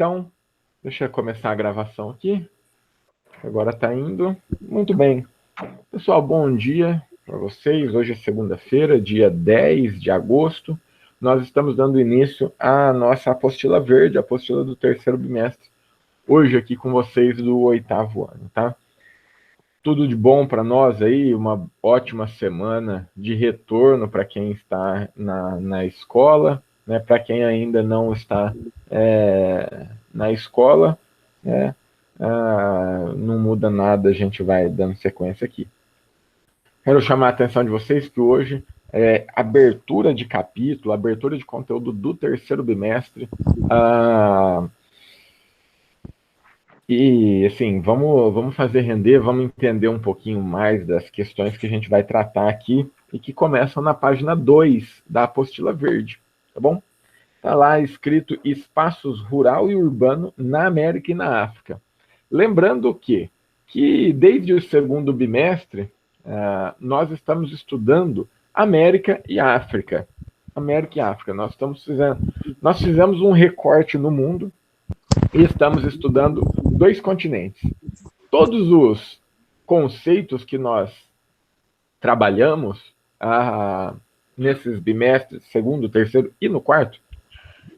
então, deixa eu começar a gravação aqui. Agora está indo. Muito bem. Pessoal, bom dia para vocês. Hoje é segunda-feira, dia 10 de agosto. Nós estamos dando início à nossa apostila verde, a apostila do terceiro bimestre. Hoje aqui com vocês do 8º ano, tá? Tudo de bom para nós aí, uma ótima semana de retorno para quem está na escola, né? Para quem ainda não está na escola, né? Não muda nada, a gente vai dando sequência aqui. Quero chamar a atenção de vocês que hoje é abertura de capítulo, abertura de conteúdo do terceiro bimestre. E, assim, vamos fazer render, vamos entender um pouquinho mais das questões que a gente vai tratar aqui e que começam na página 2 da apostila verde, tá bom? Está lá escrito espaços rural e urbano na América e na África. Lembrando que desde o segundo bimestre, nós estamos estudando América e África. América e África. Nós fizemos um recorte no mundo e estamos estudando 2 continentes. Todos os conceitos que nós trabalhamos nesses bimestres, segundo, terceiro e no quarto,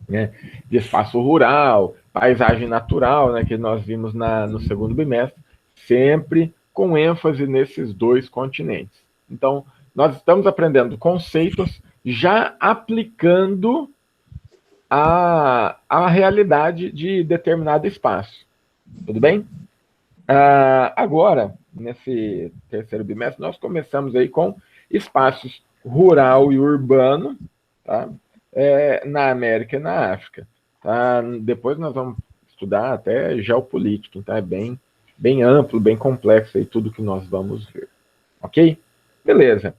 né, de espaço rural, paisagem natural, né, que nós vimos no segundo bimestre, sempre com ênfase nesses 2 continentes. Então, nós estamos aprendendo conceitos já aplicando a realidade de determinado espaço. Tudo bem? Agora, nesse terceiro bimestre, nós começamos aí com espaços rural e urbano, tá? Na América e na África. Tá? Depois nós vamos estudar até geopolítica, então é bem amplo, bem complexo aí tudo que nós vamos ver. Ok? Beleza.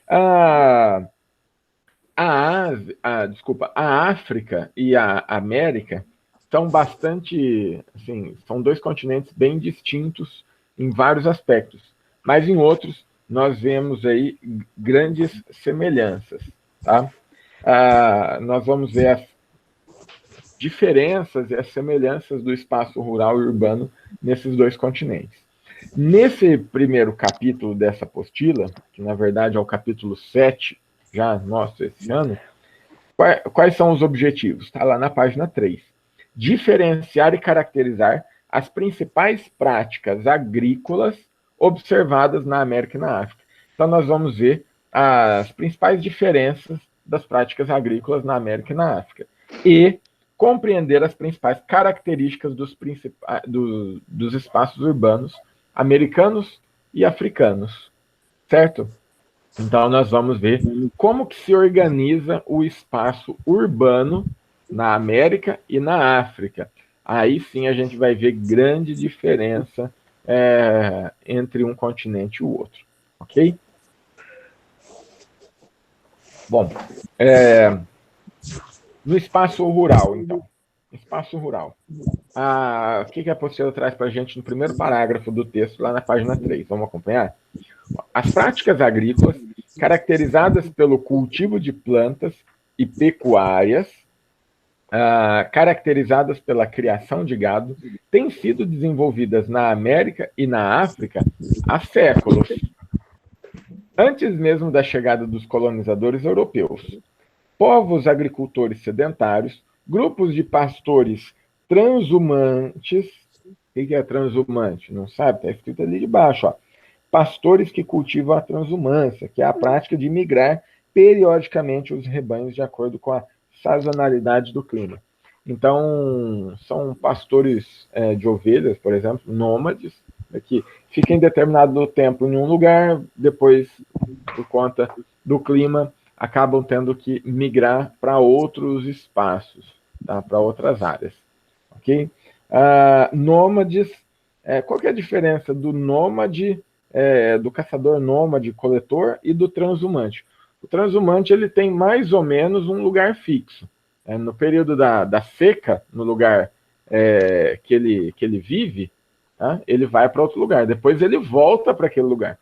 A África e a América são bastante, assim, são 2 continentes bem distintos em vários aspectos, mas em outros nós vemos aí grandes semelhanças, tá? Nós vamos ver as diferenças e as semelhanças do espaço rural e urbano nesses 2 continentes. Nesse primeiro capítulo dessa apostila, que na verdade é o capítulo 7, já nosso esse ano, quais são os objetivos? Está lá na página 3. Diferenciar e caracterizar as principais práticas agrícolas observadas na América e na África. Então, nós vamos ver as principais diferenças das práticas agrícolas na América e na África. E compreender as principais características dos espaços urbanos americanos e africanos. Certo? Então, nós vamos ver como que se organiza o espaço urbano na América e na África. Aí sim a gente vai ver grande diferença entre um continente e o outro. Ok? Bom, no espaço rural, então. Espaço rural. O que a apostila traz para a gente no primeiro parágrafo do texto, lá na página 3? Vamos acompanhar? As práticas agrícolas, caracterizadas pelo cultivo de plantas e pecuárias, caracterizadas pela criação de gado, têm sido desenvolvidas na América e na África há séculos, antes mesmo da chegada dos colonizadores europeus. Povos agricultores sedentários, grupos de pastores transhumantes. O que é transhumante? Não sabe? Está escrito ali de baixo, ó. Pastores que cultivam a transhumância, que é a prática de migrar periodicamente os rebanhos de acordo com a sazonalidade do clima. Então, são pastores de ovelhas, por exemplo, nômades, que ficam em determinado tempo em um lugar, depois, por conta do clima, acabam tendo que migrar para outros espaços, tá? Para outras áreas. Ok? Nômades, qual que é a diferença do nômade, do caçador nômade, coletor, e do transhumante? O transhumante ele tem mais ou menos um lugar fixo. No período da seca, no lugar que ele vive, tá? Ele vai para outro lugar. Depois ele volta para aquele lugar.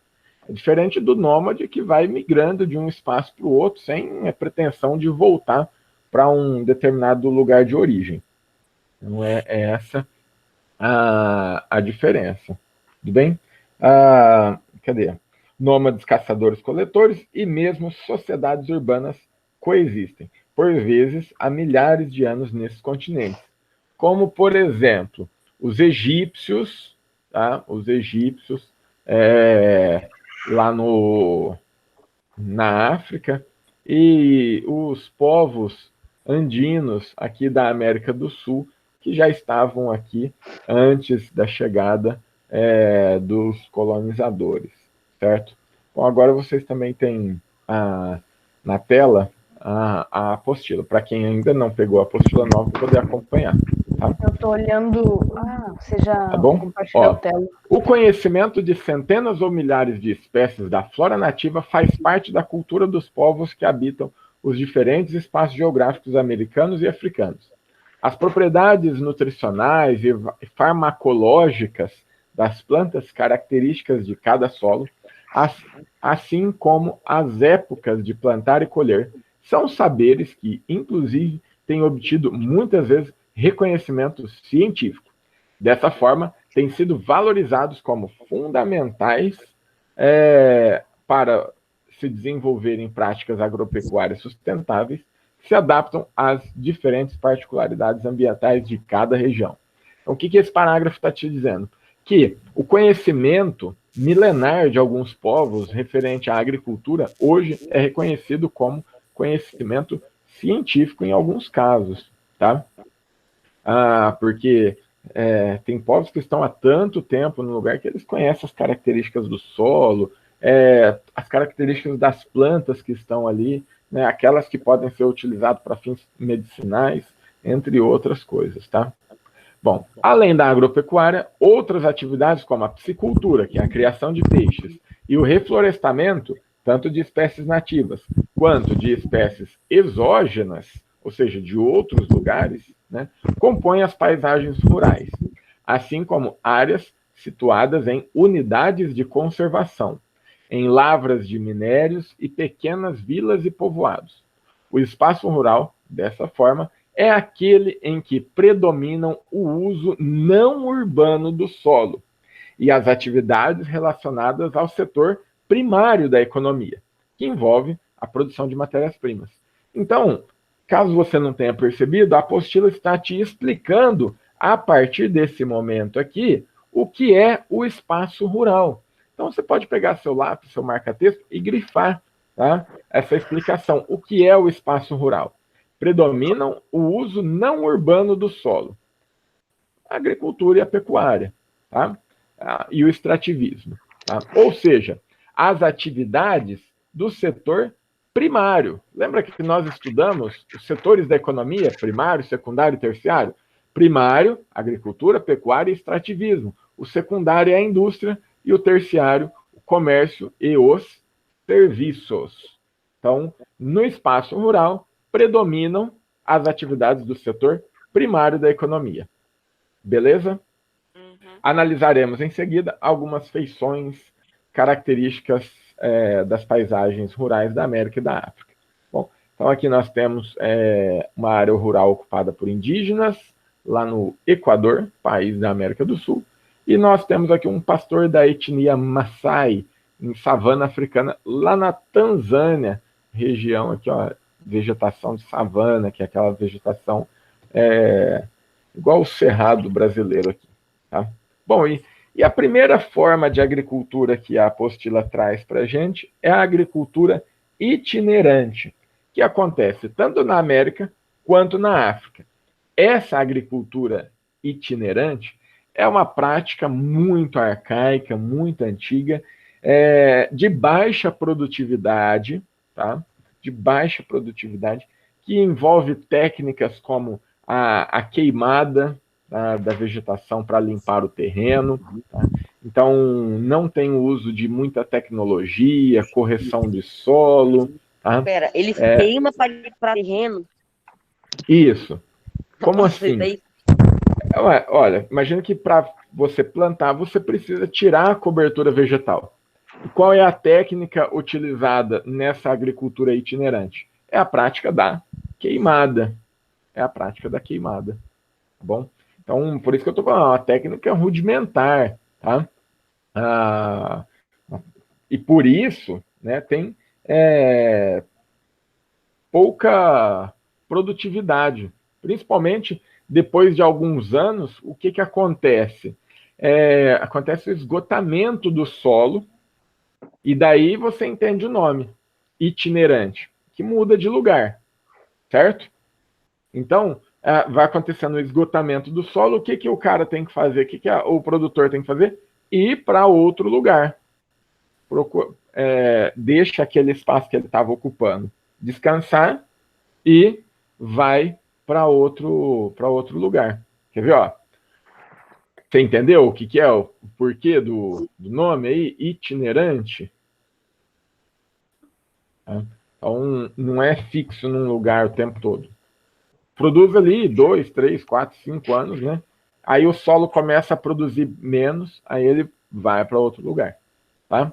É diferente do nômade que vai migrando de um espaço para o outro sem a pretensão de voltar para um determinado lugar de origem. Não é essa a diferença. Tudo bem? Cadê? Nômades, caçadores, coletores e mesmo sociedades urbanas coexistem, por vezes há milhares de anos nesses continentes. Como, por exemplo, os egípcios, tá? Os egípcios lá na África, e os povos andinos aqui da América do Sul, que já estavam aqui antes da chegada dos colonizadores, certo? Bom, agora vocês também têm na tela a apostila, para quem ainda não pegou a apostila nova, poder acompanhar. Tá? Eu estou olhando. Você já tá bom? compartilhou a tela. O conhecimento de centenas ou milhares de espécies da flora nativa faz parte da cultura dos povos que habitam os diferentes espaços geográficos americanos e africanos. As propriedades nutricionais e farmacológicas das plantas características de cada solo, assim como as épocas de plantar e colher, são saberes que, inclusive, têm obtido muitas vezes reconhecimento científico. Dessa forma, têm sido valorizados como fundamentais para se desenvolverem práticas agropecuárias sustentáveis que se adaptam às diferentes particularidades ambientais de cada região. Então, o que esse parágrafo está te dizendo? Que o conhecimento milenar de alguns povos referente à agricultura hoje é reconhecido como conhecimento científico em alguns casos, tá? Porque tem povos que estão há tanto tempo no lugar que eles conhecem as características do solo, as características das plantas que estão ali, né, aquelas que podem ser utilizadas para fins medicinais, entre outras coisas, tá? Bom, além da agropecuária, outras atividades como a piscicultura, que é a criação de peixes, e o reflorestamento, tanto de espécies nativas quanto de espécies exógenas, ou seja, de outros lugares, né, compõem as paisagens rurais, assim como áreas situadas em unidades de conservação, em lavras de minérios e pequenas vilas e povoados. O espaço rural, dessa forma, é aquele em que predominam o uso não urbano do solo e as atividades relacionadas ao setor primário da economia, que envolve a produção de matérias-primas. Então, caso você não tenha percebido, a apostila está te explicando, a partir desse momento aqui, o que é o espaço rural. Então, você pode pegar seu lápis, seu marca-texto e grifar, tá, essa explicação. O que é o espaço rural? Predominam o uso não urbano do solo, a agricultura e a pecuária, tá? E o extrativismo. Tá? Ou seja, as atividades do setor primário. Lembra que nós estudamos os setores da economia, primário, secundário e terciário? Primário, agricultura, pecuária e extrativismo. O secundário é a indústria e o terciário, o comércio e os serviços. Então, no espaço rural, predominam as atividades do setor primário da economia. Beleza? Analisaremos em seguida algumas feições características das paisagens rurais da América e da África. Bom, então aqui nós temos uma área rural ocupada por indígenas, lá no Equador, país da América do Sul, e nós temos aqui um pastor da etnia Maasai, em savana africana, lá na Tanzânia, região aqui, ó, vegetação de savana, que é aquela vegetação igual o cerrado brasileiro aqui. Tá? Bom, e a primeira forma de agricultura que a apostila traz para a gente é a agricultura itinerante, que acontece tanto na América quanto na África. Essa agricultura itinerante é uma prática muito arcaica, muito antiga, de baixa produtividade, tá? De baixa produtividade, que envolve técnicas como a queimada da vegetação para limpar o terreno. Tá? Então, não tem o uso de muita tecnologia, correção de solo. Tá? Pera, ele queima para limpar o terreno? Isso. Como Nossa, assim? daí... Olha, imagina que para você plantar, você precisa tirar a cobertura vegetal. E qual é a técnica utilizada nessa agricultura itinerante? É a prática da queimada. É a prática da queimada. bom? Então, por isso que eu estou falando, é uma técnica rudimentar, tá? E por isso, né, tem pouca produtividade, principalmente depois de alguns anos. O que acontece? Acontece o esgotamento do solo, e daí você entende o nome, itinerante, que muda de lugar, certo? Então, vai acontecendo o esgotamento do solo. O que o cara tem que fazer? O que o produtor tem que fazer? Ir para outro lugar. Deixa aquele espaço que ele estava ocupando descansar e vai para outro lugar. Quer ver? Ó? Você entendeu o que é o porquê do nome aí? Itinerante. Então, não é fixo num lugar o tempo todo. Produz ali 2, 3, 4, 5 anos, né? Aí o solo começa a produzir menos, aí ele vai para outro lugar, tá?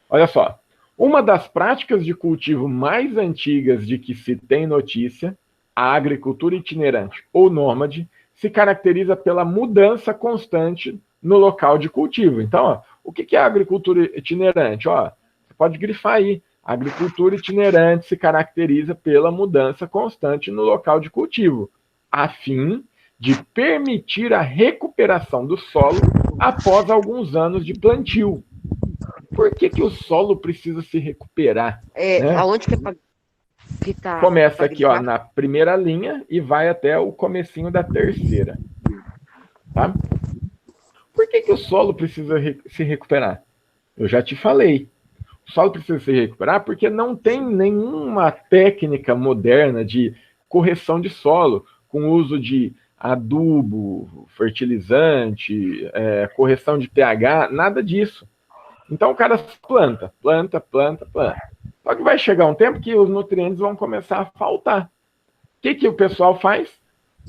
Olha só, uma das práticas de cultivo mais antigas de que se tem notícia, a agricultura itinerante ou nômade, se caracteriza pela mudança constante no local de cultivo. Então, ó, o que é a agricultura itinerante? Ó, você pode grifar aí. A agricultura itinerante se caracteriza pela mudança constante no local de cultivo, a fim de permitir a recuperação do solo após alguns anos de plantio. Por que o solo precisa se recuperar? Né? Aonde que é para grifar? Começa aqui, ó, na primeira linha e vai até o comecinho da terceira. Tá? Por que o solo precisa se recuperar? Eu já te falei. O solo precisa se recuperar porque não tem nenhuma técnica moderna de correção de solo, com uso de adubo, fertilizante, correção de pH, nada disso. Então o cara planta. Só que vai chegar um tempo que os nutrientes vão começar a faltar. O que o pessoal faz?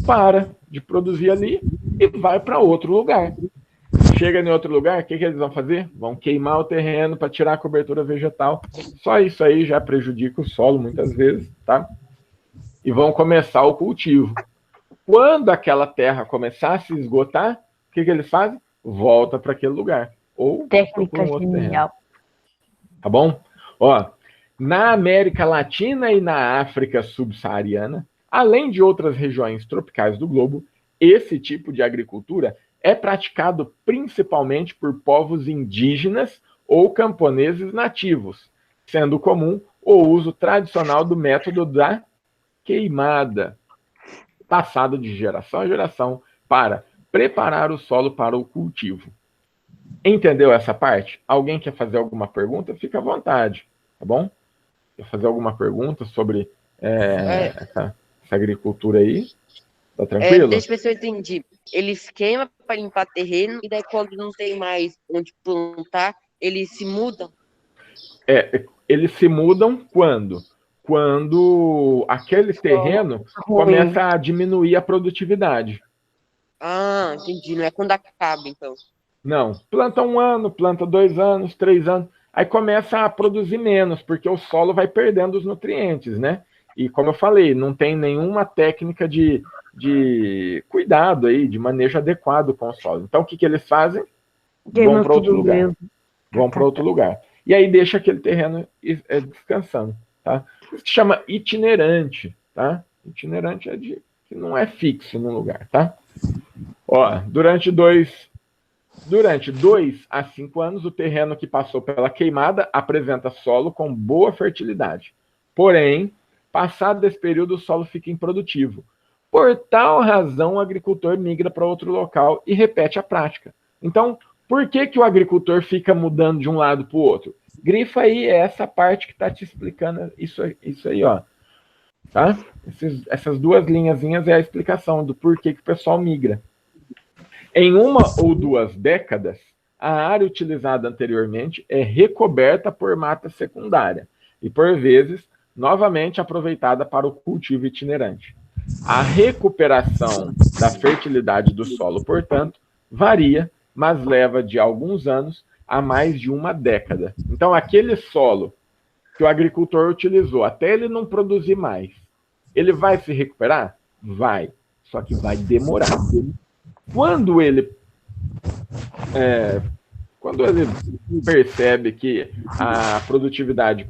Para de produzir ali e vai para outro lugar. Chega em outro lugar, o que eles vão fazer? Vão queimar o terreno para tirar a cobertura vegetal. Só isso aí já prejudica o solo muitas vezes, tá? E vão começar o cultivo. Quando aquela terra começar a se esgotar, o que eles fazem? Volta para aquele lugar. Ou técnica genial. Tá bom? Ó, na América Latina e na África subsaariana, além de outras regiões tropicais do globo, esse tipo de agricultura é praticado principalmente por povos indígenas ou camponeses nativos, sendo comum o uso tradicional do método da queimada, passado de geração a geração para preparar o solo para o cultivo. Entendeu essa parte? Alguém quer fazer alguma pergunta? Fica à vontade, tá bom? Quer fazer alguma pergunta sobre essa agricultura aí? Tá tranquilo? Deixa eu ver se eu entendi. Eles queimam para limpar terreno e daí quando não tem mais onde plantar, eles se mudam? Eles se mudam quando? Quando aquele terreno começa a diminuir a produtividade. Ah, entendi. Não é quando acaba, então. Não. Planta 1 ano, planta 2 anos, 3 anos. Aí começa a produzir menos, porque o solo vai perdendo os nutrientes, né? E como eu falei, não tem nenhuma técnica de cuidado aí, de manejo adequado com o solo. Então, o que eles fazem? Vão para outro lugar. Vão para outro lugar. E aí deixa aquele terreno descansando, tá? Isso se chama itinerante, tá? Itinerante é que não é fixo no lugar, tá? Ó, durante 2 a 5 anos, o terreno que passou pela queimada apresenta solo com boa fertilidade. Porém, passado esse período, o solo fica improdutivo. Por tal razão, o agricultor migra para outro local e repete a prática. Então, por que o agricultor fica mudando de um lado para o outro? Grifa aí, é essa parte que está te explicando isso aí, ó. Tá? Essas 2 linhazinhas é a explicação do porquê que o pessoal migra. Em 1 ou 2 décadas, a área utilizada anteriormente é recoberta por mata secundária e, por vezes, novamente aproveitada para o cultivo itinerante. A recuperação da fertilidade do solo, portanto, varia, mas leva de alguns anos a mais de 1 década. Então, aquele solo que o agricultor utilizou até ele não produzir mais, ele vai se recuperar? Vai. só que vai demorar. Quando ele percebe que a produtividade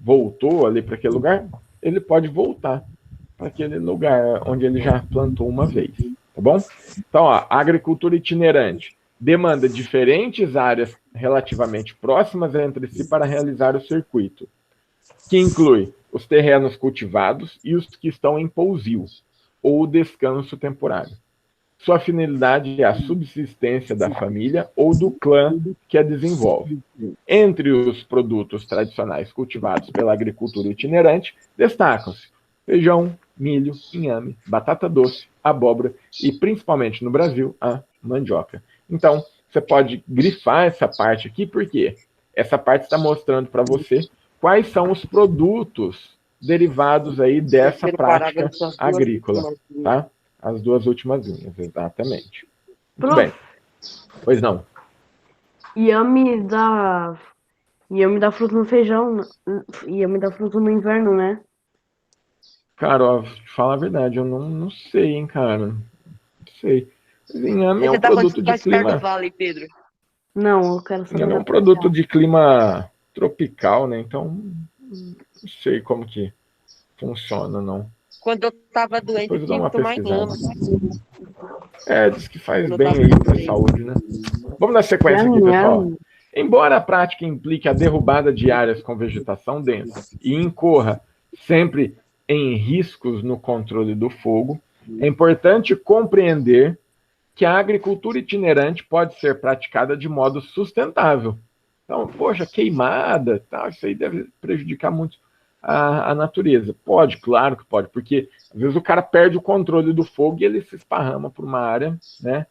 voltou ali para aquele lugar, ele pode voltar para aquele lugar onde ele já plantou uma vez, tá bom? Então, ó, a agricultura itinerante demanda diferentes áreas relativamente próximas entre si para realizar o circuito, que inclui os terrenos cultivados e os que estão em pousio, ou descanso temporário. Sua finalidade é a subsistência da família ou do clã que a desenvolve. Entre os produtos tradicionais cultivados pela agricultura itinerante, destacam-se feijão, milho, inhame, batata doce, abóbora e, principalmente no Brasil, a mandioca. Então, você pode grifar essa parte aqui, porque essa parte está mostrando para você quais são os produtos derivados aí dessa prática agrícola, tá? As duas últimas linhas, exatamente. Muito bem. Pois não. Inhame dá fruto no feijão. Inhame dá fruto no inverno, né? Cara, ó, fala a verdade, eu não sei, hein, cara. Não sei. Inhame é um produto de clima. Vale, Pedro. Não, eu quero saber. Inhame é um produto de clima tropical, né? Então, não sei como que funciona, não. Quando eu tava doente, eu tinha que tomar inhame. Diz que faz bem aí para a saúde, né? Vamos na sequência aqui, pessoal. Embora a prática implique a derrubada de áreas com vegetação densa e incorra sempre em riscos no controle do fogo, é importante compreender que a agricultura itinerante pode ser praticada de modo sustentável. Então, poxa, queimada, tá, isso aí deve prejudicar muito a natureza. Pode, claro que pode, porque às vezes o cara perde o controle do fogo e ele se esparrama por uma área, né,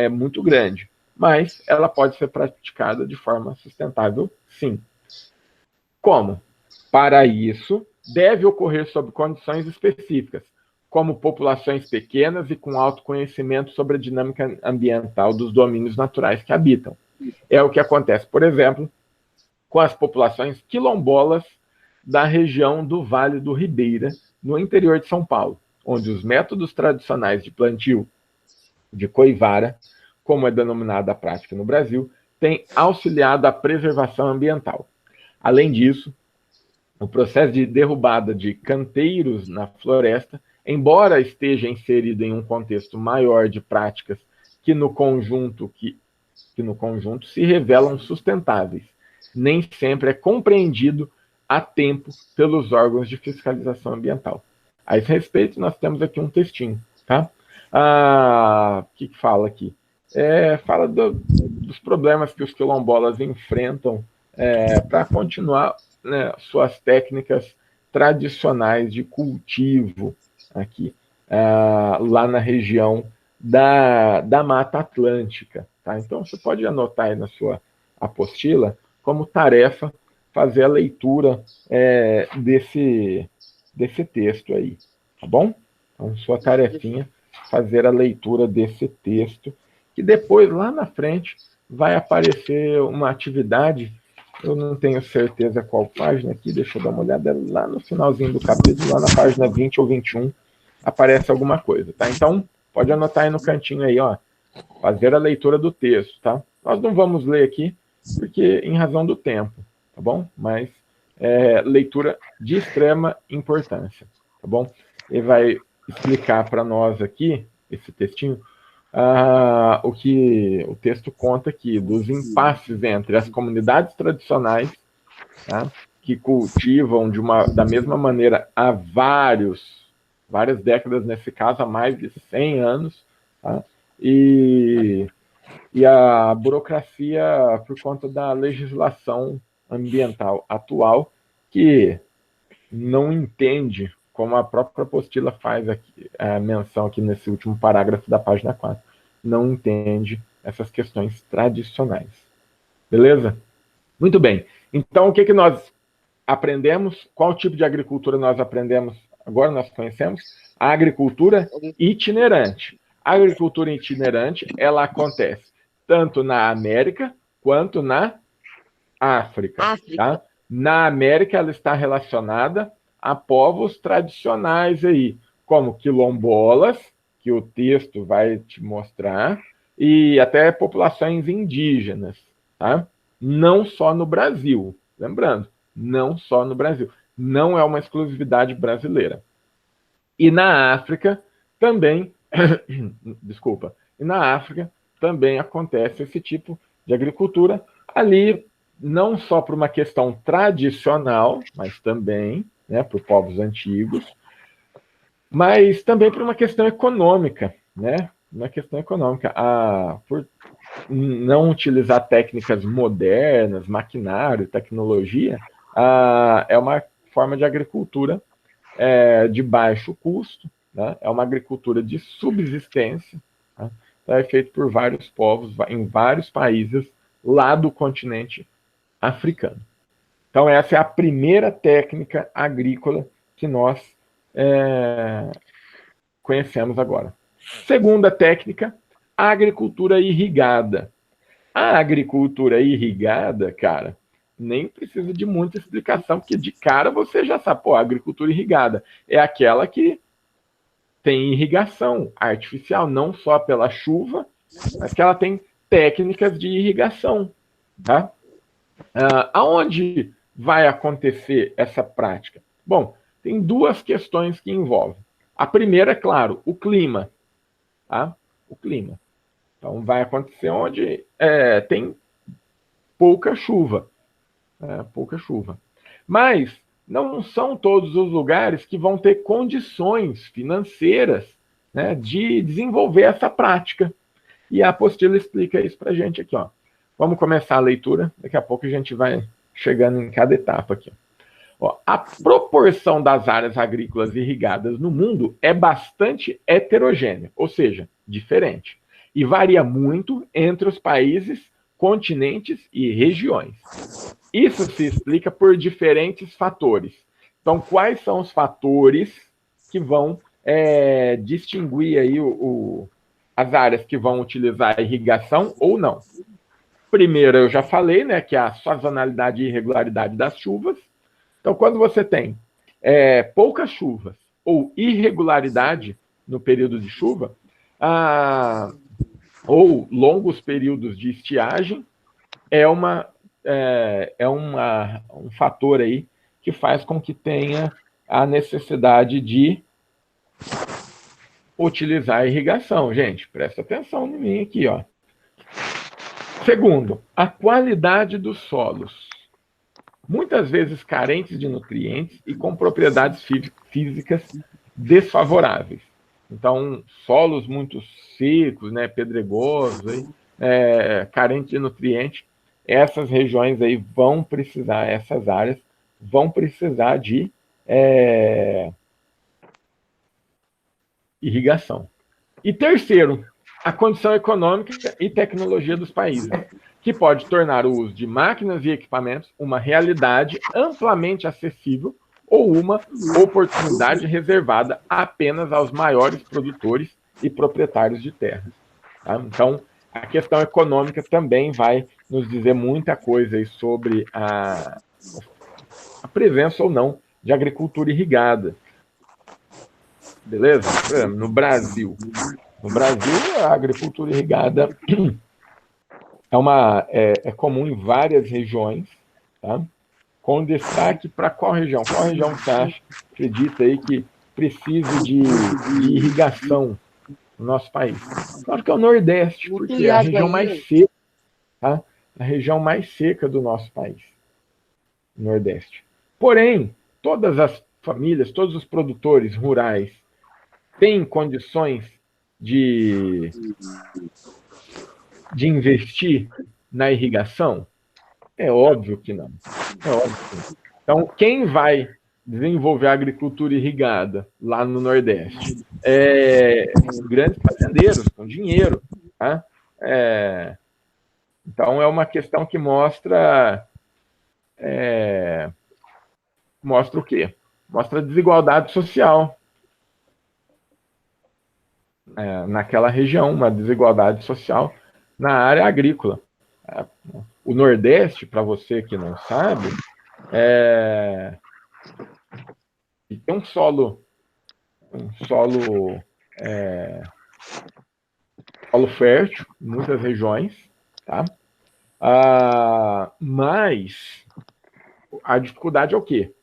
muito grande. Mas ela pode ser praticada de forma sustentável, sim. Como? Para isso, deve ocorrer sob condições específicas, como populações pequenas e com alto conhecimento sobre a dinâmica ambiental dos domínios naturais que habitam. É o que acontece, por exemplo, com as populações quilombolas da região do Vale do Ribeira, no interior de São Paulo, onde os métodos tradicionais de plantio de coivara, como é denominada a prática no Brasil, têm auxiliado a preservação ambiental. Além disso, o processo de derrubada de canteiros na floresta, embora esteja inserido em um contexto maior de práticas que no conjunto se revelam sustentáveis, nem sempre é compreendido a tempo pelos órgãos de fiscalização ambiental. A esse respeito, nós temos aqui um textinho, tá? O que fala aqui? Fala dos problemas que os quilombolas enfrentam para continuar, né, suas técnicas tradicionais de cultivo aqui, lá na região da Mata Atlântica. Tá? Então, você pode anotar aí na sua apostila como tarefa fazer a leitura desse texto aí, tá bom? Então, sua tarefinha, fazer a leitura desse texto, que depois, lá na frente, vai aparecer uma atividade, eu não tenho certeza qual página aqui, deixa eu dar uma olhada lá no finalzinho do capítulo, lá na página 20 ou 21, aparece alguma coisa, tá? Então, pode anotar aí no cantinho aí, ó, fazer a leitura do texto, tá? Nós não vamos ler aqui, porque em razão do tempo, tá bom? Mas leitura de extrema importância, tá bom? Ele vai explicar para nós aqui, esse textinho, o que o texto conta aqui, dos impasses entre as comunidades tradicionais, tá, que cultivam da mesma maneira há várias décadas, nesse caso, há mais de 100 anos, tá, e a burocracia por conta da legislação ambiental atual, que não entende, como a própria apostila faz aqui, a menção aqui nesse último parágrafo da página 4, não entende essas questões tradicionais. Beleza? Muito bem. Então, o que nós aprendemos? Qual tipo de agricultura nós aprendemos? Agora nós conhecemos a agricultura itinerante. A agricultura itinerante, ela acontece tanto na América quanto na África. Tá? Na América, ela está relacionada a povos tradicionais aí, como quilombolas, que o texto vai te mostrar, e até populações indígenas, tá? Não só no Brasil, lembrando, não só no Brasil, não é uma exclusividade brasileira. E na África também, desculpa, e na África também acontece esse tipo de agricultura, ali não só por uma questão tradicional, mas também, né, por povos antigos, mas também por uma questão econômica, né? Uma questão econômica. Por não utilizar técnicas modernas, maquinário, tecnologia, é uma forma de agricultura de baixo custo, né? É uma agricultura de subsistência, tá? Então, é feito por vários povos em vários países lá do continente africano. Então, essa é a primeira técnica agrícola que nós conhecemos agora. Segunda técnica, a agricultura irrigada. A agricultura irrigada, cara, nem precisa de muita explicação, porque de cara você já sabe, pô, a agricultura irrigada é aquela que tem irrigação artificial, não só pela chuva, mas que ela tem técnicas de irrigação, tá? Aonde vai acontecer essa prática? Bom, tem duas questões que envolvem. A primeira, é claro, o clima, tá? O clima. Então, vai acontecer onde tem pouca chuva. Pouca chuva. Mas não são todos os lugares que vão ter condições financeiras, né, de desenvolver essa prática. E a apostila explica isso para a gente aqui. Ó. Vamos começar a leitura, daqui a pouco a gente vai chegando em cada etapa aqui. Ó, a proporção das áreas agrícolas irrigadas no mundo é bastante heterogênea, ou seja, diferente, e varia muito entre os países, continentes e regiões. Isso se explica por diferentes fatores. Então, quais são os fatores que vão distinguir aí as áreas que vão utilizar a irrigação ou não? Primeiro, eu já falei, né, que é a sazonalidade e irregularidade das chuvas. Então, quando você tem poucas chuvas ou irregularidade no período de chuva, ou longos períodos de estiagem, um fator aí que faz com que tenha a necessidade de utilizar a irrigação. Gente, presta atenção em mim aqui, ó. Segundo, a qualidade dos solos. Muitas vezes carentes de nutrientes e com propriedades físicas desfavoráveis. Então, solos muito secos, né, pedregosos, carentes de nutrientes, essas regiões aí vão precisar, essas áreas vão precisar de irrigação. E terceiro, a condição econômica e tecnologia dos países, que pode tornar o uso de máquinas e equipamentos uma realidade amplamente acessível ou uma oportunidade reservada apenas aos maiores produtores e proprietários de terras. Tá? Então, a questão econômica também vai nos dizer muita coisa aí sobre a presença ou não de agricultura irrigada. Beleza? No Brasil, a agricultura irrigada é comum em várias regiões, tá? Com destaque para qual região? Qual região você acredita aí que precisa de irrigação no nosso país? Claro que é o Nordeste, porque é a região mais seca, tá? A região mais seca do nosso país, Nordeste. Porém, todas as famílias, todos os produtores rurais têm condições de investir na irrigação? É óbvio que não. É óbvio que não. Então, quem vai desenvolver a agricultura irrigada lá no Nordeste? Grandes fazendeiros com dinheiro. Tá? Então, é uma questão que mostra o quê? Mostra a desigualdade social. Naquela região, uma desigualdade social na área agrícola. O Nordeste, para você que não sabe, tem um solo solo fértil em muitas regiões, tá? Mas a dificuldade é o quê?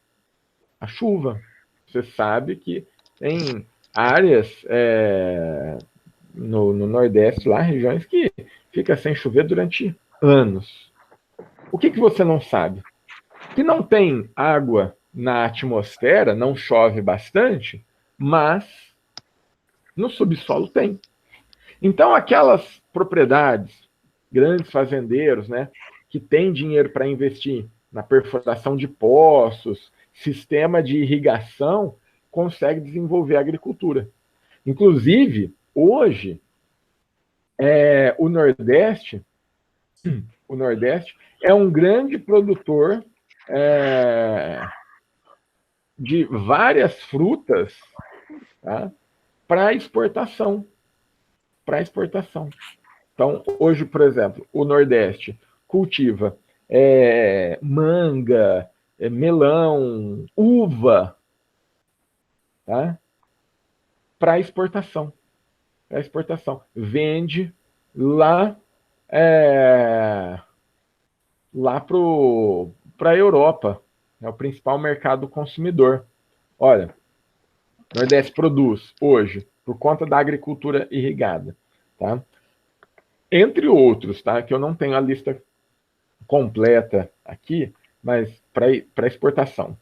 A chuva. Você sabe que tem áreas no Nordeste, lá, regiões que fica sem chover durante anos. O que você não sabe? Que não tem água na atmosfera, não chove bastante, mas no subsolo tem. Então, aquelas propriedades, grandes fazendeiros, né, que têm dinheiro para investir na perfuração de poços, sistema de irrigação, consegue desenvolver a agricultura. Inclusive, hoje, o Nordeste é um grande produtor de várias frutas, tá, para exportação. Então, hoje, por exemplo, o Nordeste cultiva manga, melão, uva, tá, para exportação. Vende lá para a Europa. É o principal mercado consumidor. Olha, o Nordeste produz hoje, por conta da agricultura irrigada, tá? Entre outros, tá? Que eu não tenho a lista completa aqui, mas para exportação.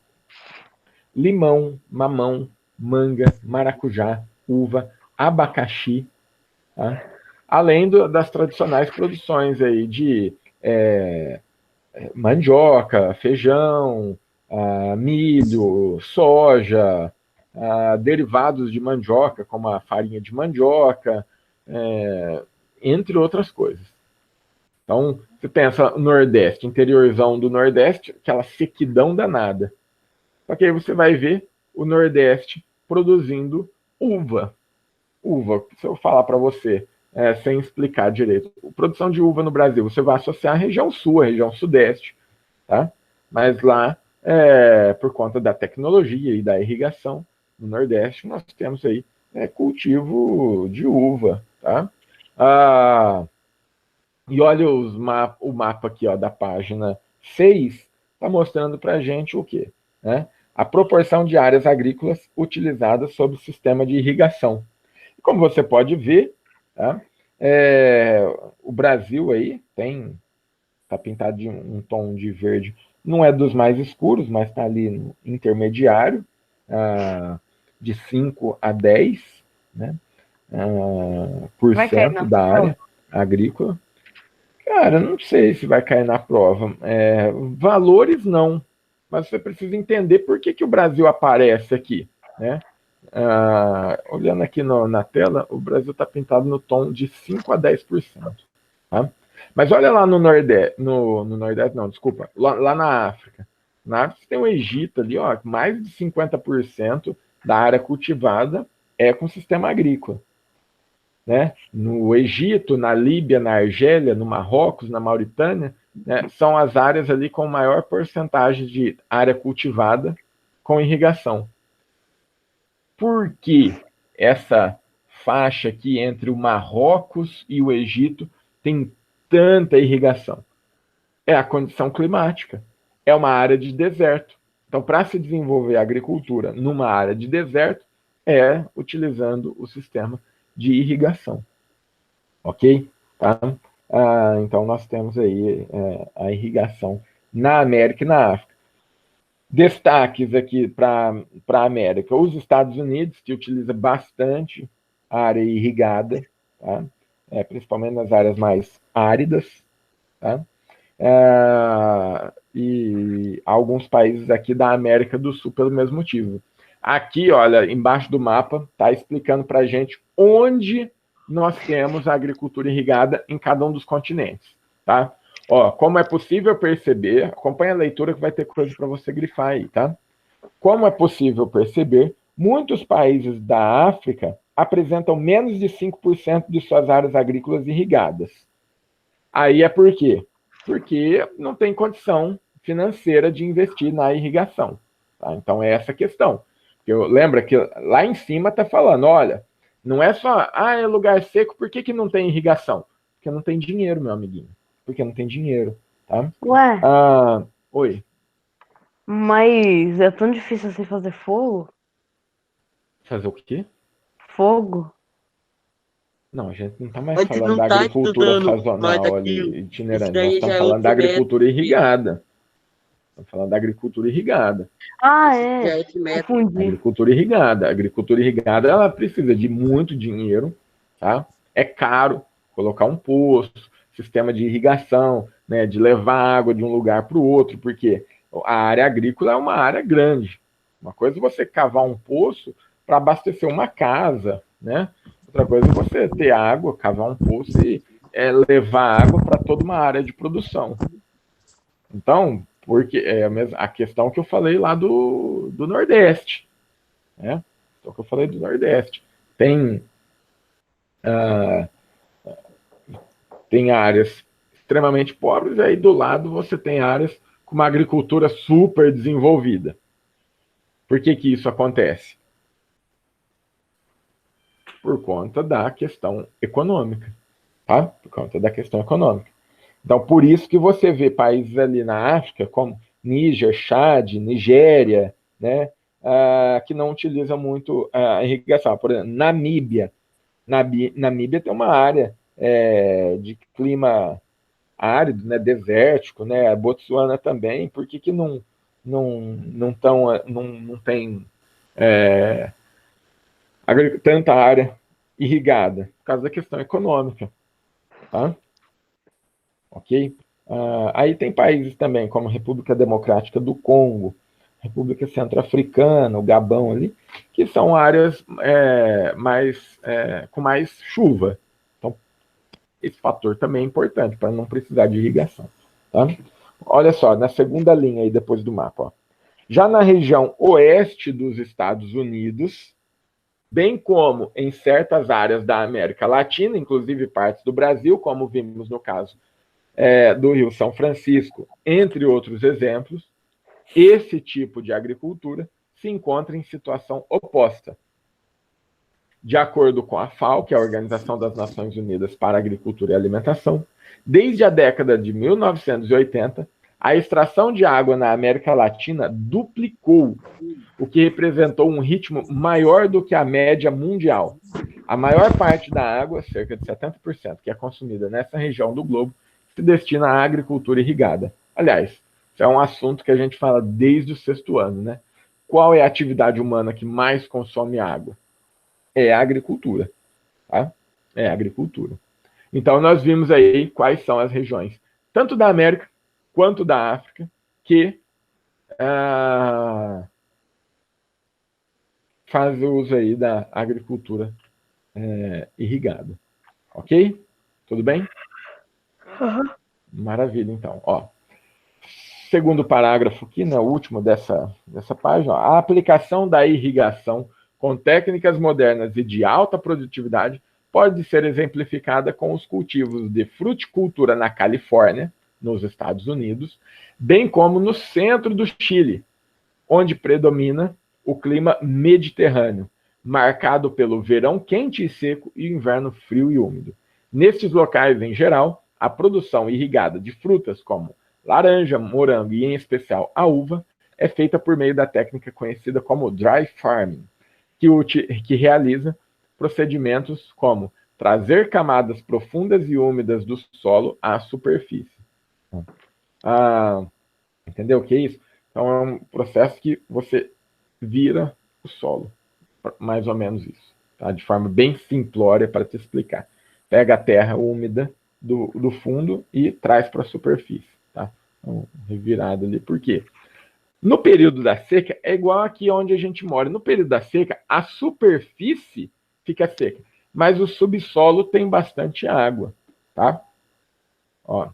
Limão, mamão, manga, maracujá, uva, abacaxi, tá? Além das tradicionais produções aí de mandioca, feijão, milho, soja, derivados de mandioca, como a farinha de mandioca, entre outras coisas. Então, você pensa no Nordeste, interiorzão do Nordeste, aquela sequidão danada. Só que aí você vai ver o Nordeste produzindo uva. Se eu falar para você, sem explicar direito, a produção de uva no Brasil, você vai associar a região sul, a região sudeste, tá? Mas lá, por conta da tecnologia e da irrigação, no Nordeste, nós temos aí cultivo de uva, tá? E olha o mapa aqui, ó, da página 6, está mostrando para a gente o quê? Né? A proporção de áreas agrícolas utilizadas sob o sistema de irrigação. Como você pode ver, tá? O Brasil aí está pintado de um tom de verde, não é dos mais escuros, mas está ali no intermediário, de 5 a 10, né? por cento da área agrícola. Cara, não sei se vai cair na prova. Valores não, mas você precisa entender por que o Brasil aparece aqui, né? Olhando aqui na tela, o Brasil está pintado no tom de 5 a 10%. Tá? Mas olha lá no Nordeste, no Nordeste não, desculpa, lá na África. Na África tem o Egito ali, ó, mais de 50% da área cultivada é com sistema agrícola. Né? No Egito, na Líbia, na Argélia, no Marrocos, na Mauritânia, né, são as áreas ali com maior porcentagem de área cultivada com irrigação. Por que essa faixa aqui entre o Marrocos e o Egito tem tanta irrigação? É a condição climática. É uma área de deserto. Então, para se desenvolver a agricultura numa área de deserto, utilizando o sistema de irrigação. Ok? Tá? Então, nós temos aí a irrigação na América e na África. Destaques aqui para a América. Os Estados Unidos, que utiliza bastante a área irrigada, tá? Principalmente nas áreas mais áridas. Tá? E alguns países aqui da América do Sul pelo mesmo motivo. Aqui, olha, embaixo do mapa, está explicando para a gente onde nós temos a agricultura irrigada em cada um dos continentes, tá? Ó, como é possível perceber, acompanha a leitura que vai ter coisa para você grifar aí, tá? Como é possível perceber, muitos países da África apresentam menos de 5% de suas áreas agrícolas irrigadas. Aí é por quê? Porque não tem condição financeira de investir na irrigação, tá? Então é essa a questão. Lembra que lá em cima está falando, olha, Não é só, é lugar seco, por que não tem irrigação? Porque não tem dinheiro, meu amiguinho. Porque não tem dinheiro, tá? Ué, Oi. mas é tão difícil assim fazer fogo? Fazer o quê? Fogo? Não, a gente não está mais A gente falando não da tá agricultura estudando mais sazonal daquilo. ali, Isso itinerante. Nós daí já estamos é falando da outro agricultura método. irrigada. Estamos falando da agricultura irrigada. Ah, Isso já é é. outro método. Confundi. Agricultura irrigada. A agricultura irrigada, ela precisa de muito dinheiro, tá? É caro colocar um poço, sistema de irrigação, né, de levar água de um lugar para o outro, porque a área agrícola é uma área grande. Uma coisa é você cavar um poço para abastecer uma casa, né? Outra coisa é você ter água, cavar um poço e levar água para toda uma área de produção. Então, porque é a questão que eu falei lá do Nordeste, né? Então, que eu falei do Nordeste. Tem, tem áreas extremamente pobres, e aí do lado você tem áreas com uma agricultura super desenvolvida. Por que isso acontece? Por conta da questão econômica, tá? Por conta da questão econômica. Então, por isso que você vê países ali na África, como Níger, Chad, Nigéria, né, que não utilizam muito a irrigação. Por exemplo, Namíbia. Namíbia tem uma área de clima árido, né, desértico, né, a Botsuana também. Por que não tem tanta área irrigada? Por causa da questão econômica, tá? Ok? Aí tem países também, como a República Democrática do Congo, República Centro-Africana, o Gabão ali, que são áreas com mais chuva. Então, esse fator também é importante para não precisar de irrigação. Tá? Olha só, na segunda linha aí depois do mapa. Ó. Já na região oeste dos Estados Unidos, bem como em certas áreas da América Latina, inclusive partes do Brasil, como vimos no caso do Rio São Francisco, entre outros exemplos, esse tipo de agricultura se encontra em situação oposta. De acordo com a FAO, que é a Organização das Nações Unidas para a Agricultura e Alimentação, desde a década de 1980, a extração de água na América Latina duplicou, o que representou um ritmo maior do que a média mundial. A maior parte da água, cerca de 70%, que é consumida nessa região do globo, se destina à agricultura irrigada. Aliás, isso é um assunto que a gente fala desde o sexto ano, né? Qual é a atividade humana que mais consome água? É a agricultura, tá? É a agricultura. Então, nós vimos aí quais são as regiões, tanto da América quanto da África, que faz uso aí da agricultura irrigada. Ok? Tudo bem? Uhum. Maravilha, então. Ó, segundo parágrafo aqui, no último dessa página, ó, a aplicação da irrigação com técnicas modernas e de alta produtividade pode ser exemplificada com os cultivos de fruticultura na Califórnia, nos Estados Unidos, bem como no centro do Chile, onde predomina o clima mediterrâneo, marcado pelo verão quente e seco e o inverno frio e úmido. Nestes locais, em geral, a produção irrigada de frutas como laranja, morango e, em especial, a uva, é feita por meio da técnica conhecida como dry farming, que realiza procedimentos como trazer camadas profundas e úmidas do solo à superfície. Entendeu o que é isso? Então, é um processo que você vira o solo. Mais ou menos isso. Tá? De forma bem simplória para te explicar. Pega a terra úmida do fundo e traz para a superfície. Tá? Então, revirado ali. Por quê? No período da seca, é igual aqui onde a gente mora. No período da seca, a superfície fica seca, mas o subsolo tem bastante água. Tá? Ó,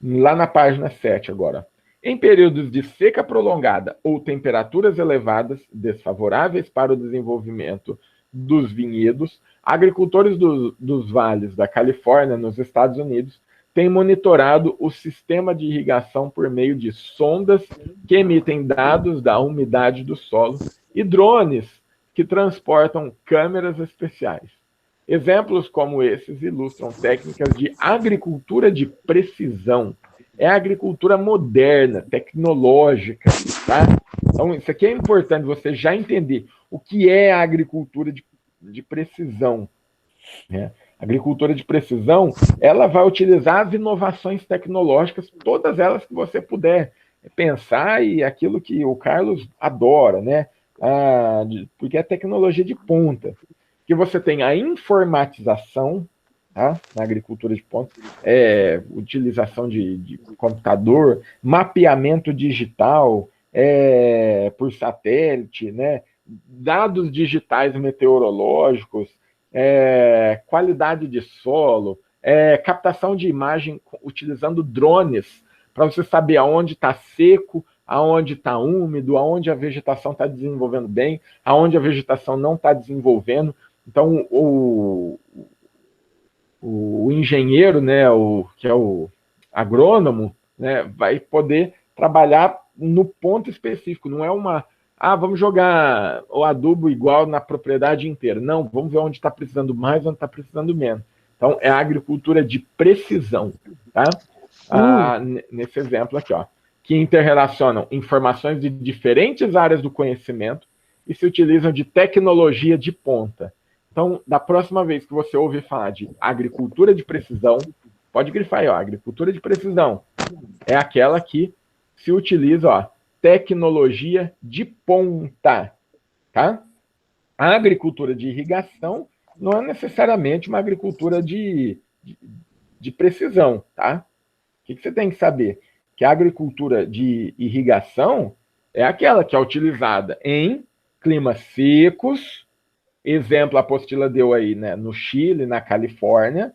lá na página 7 agora. Em períodos de seca prolongada ou temperaturas elevadas, desfavoráveis para o desenvolvimento dos vinhedos, agricultores dos vales da Califórnia, nos Estados Unidos, têm monitorado o sistema de irrigação por meio de sondas que emitem dados da umidade do solo e drones que transportam câmeras especiais. Exemplos como esses ilustram técnicas de agricultura de precisão. É a agricultura moderna, tecnológica, tá? Então, isso aqui é importante você já entender o que é a agricultura de precisão, né? A agricultura de precisão, ela vai utilizar as inovações tecnológicas, todas elas que você puder pensar, e aquilo que o Carlos adora, né? Porque é tecnologia de ponta. Que você tem a informatização, tá? Na agricultura de ponta, utilização de computador, mapeamento digital, por satélite, né? Dados digitais meteorológicos, qualidade de solo, captação de imagem utilizando drones para você saber aonde está seco, aonde está úmido, aonde a vegetação está desenvolvendo bem, aonde a vegetação não está desenvolvendo. Então, o engenheiro, né, que é o agrônomo, né, vai poder trabalhar no ponto específico. Não é vamos jogar o adubo igual na propriedade inteira. Não, vamos ver onde está precisando mais, onde está precisando menos. Então, é a agricultura de precisão, tá? Nesse exemplo aqui, ó, que interrelacionam informações de diferentes áreas do conhecimento e se utilizam de tecnologia de ponta. Então, da próxima vez que você ouvir falar de agricultura de precisão, pode grifar aí, ó, agricultura de precisão. É aquela que se utiliza, ó, tecnologia de ponta, tá? A agricultura de irrigação não é necessariamente uma agricultura de precisão, tá? O que você tem que saber? Que a agricultura de irrigação é aquela que é utilizada em climas secos, exemplo, a apostila deu aí, né, no Chile, na Califórnia,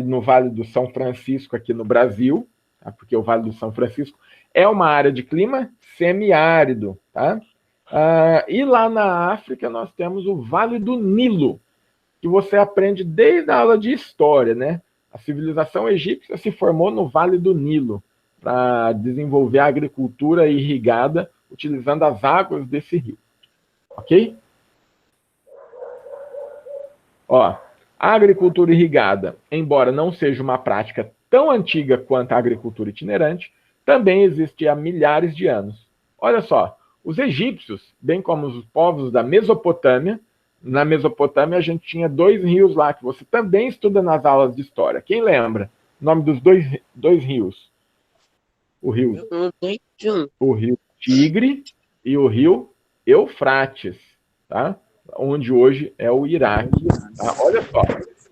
no Vale do São Francisco, aqui no Brasil, tá? Porque o Vale do São Francisco é uma área de clima semiárido, tá? E lá na África nós temos o Vale do Nilo, que você aprende desde a aula de história, né? A civilização egípcia se formou no Vale do Nilo para desenvolver a agricultura irrigada utilizando as águas desse rio. Ok? Ó, a agricultura irrigada, embora não seja uma prática tão antiga quanto a agricultura itinerante, também existe há milhares de anos. Olha só, os egípcios, bem como os povos da Mesopotâmia, na Mesopotâmia a gente tinha 2 rios lá, que você também estuda nas aulas de história. Quem lembra? O nome dos dois rios. O rio Tigre e o rio Eufrates, tá? Onde hoje é o Iraque. Tá? Olha só,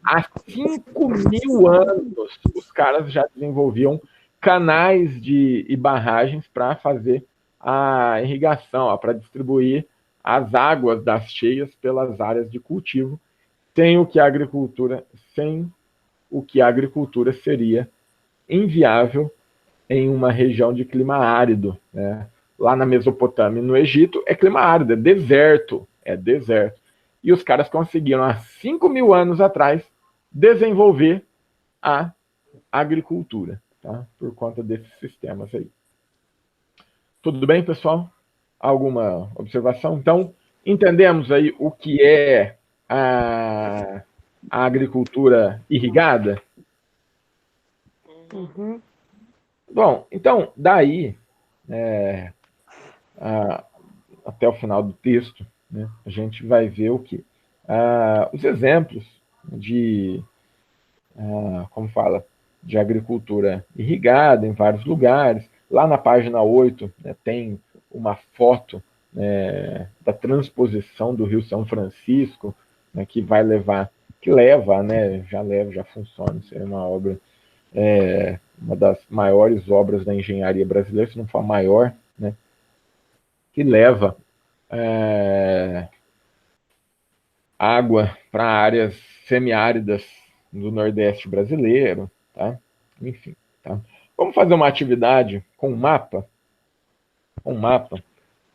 há 5.000 anos os caras já desenvolviam canais e barragens para fazer a irrigação, para distribuir as águas das cheias pelas áreas de cultivo, sem o que a agricultura seria inviável em uma região de clima árido, né? Lá na Mesopotâmia e no Egito é clima árido, é deserto. E os caras conseguiram, há 5.000 anos atrás, desenvolver a agricultura, tá? Por conta desses sistemas aí. Tudo bem, pessoal? Alguma observação? Então, entendemos aí o que é a agricultura irrigada? Uhum. Bom, então, daí, até o final do texto, né, a gente vai ver o que? Os exemplos de, como fala, de agricultura irrigada em vários lugares. Lá na página 8, né, tem uma foto da transposição do Rio São Francisco, né, já funciona, isso é uma obra, uma das maiores obras da engenharia brasileira, se não for a maior, né, que leva água para áreas semiáridas do Nordeste brasileiro, tá? Enfim, tá? Vamos fazer uma atividade com um mapa?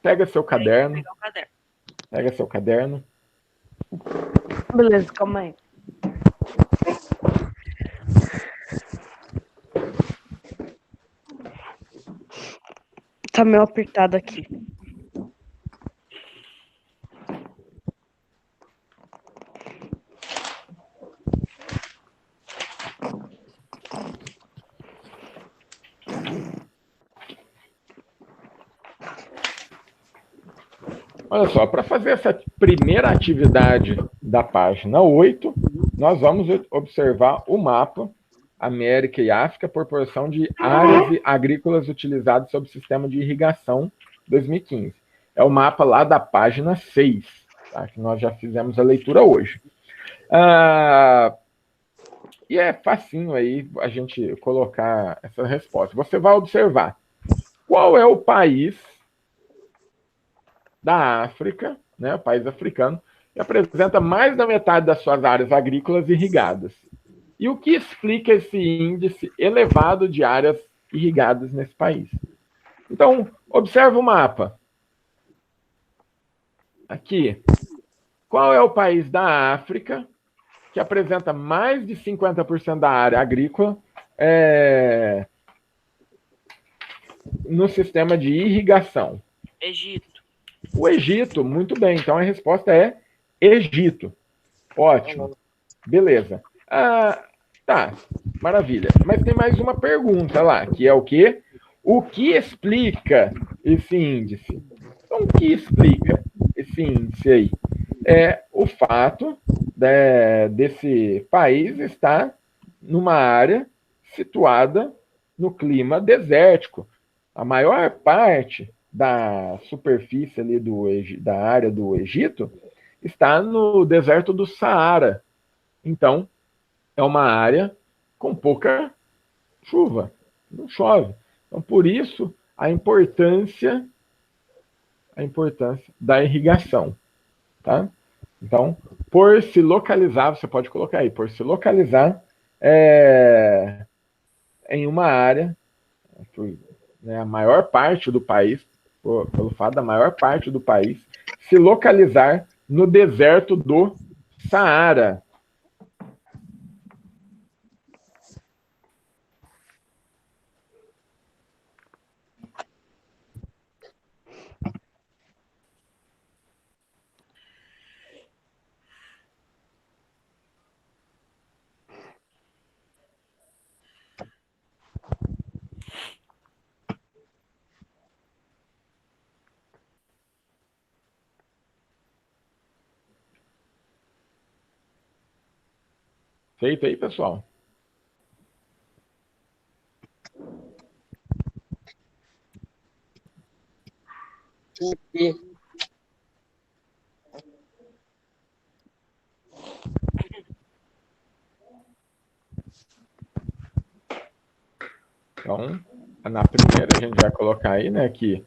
Pega seu caderno. Beleza, calma aí. Tá meio apertado aqui. Olha só, para fazer essa primeira atividade da página 8, nós vamos observar o mapa América e África, proporção de áreas agrícolas utilizadas sob sistema de irrigação 2015. É o mapa lá da página 6, tá? Que nós já fizemos a leitura hoje. E é facinho aí a gente colocar essa resposta. Você vai observar qual é o país da África, né, o país africano, que apresenta mais da metade das suas áreas agrícolas irrigadas. E o que explica esse índice elevado de áreas irrigadas nesse país? Então, observa o mapa. Aqui. Qual é o país da África que apresenta mais de 50% da área agrícola no sistema de irrigação? Egito. O Egito, muito bem. Então, a resposta é Egito. Ótimo. Beleza. Tá, maravilha. Mas tem mais uma pergunta lá, que é o quê? O que explica esse índice? Então, o que explica esse índice aí? É o fato desse país estar numa área situada no clima desértico. A maior parte da superfície ali da área do Egito está no deserto do Saara. Então, é uma área com pouca chuva, não chove. Então, por isso, a importância da irrigação. Tá? Então, por se localizar, você pode colocar aí, por se localizar em uma área, né, a maior parte do país, pelo fato da maior parte do país se localizar no deserto do Saara. Feito aí, pessoal? Então, na primeira a gente vai colocar aí, né, que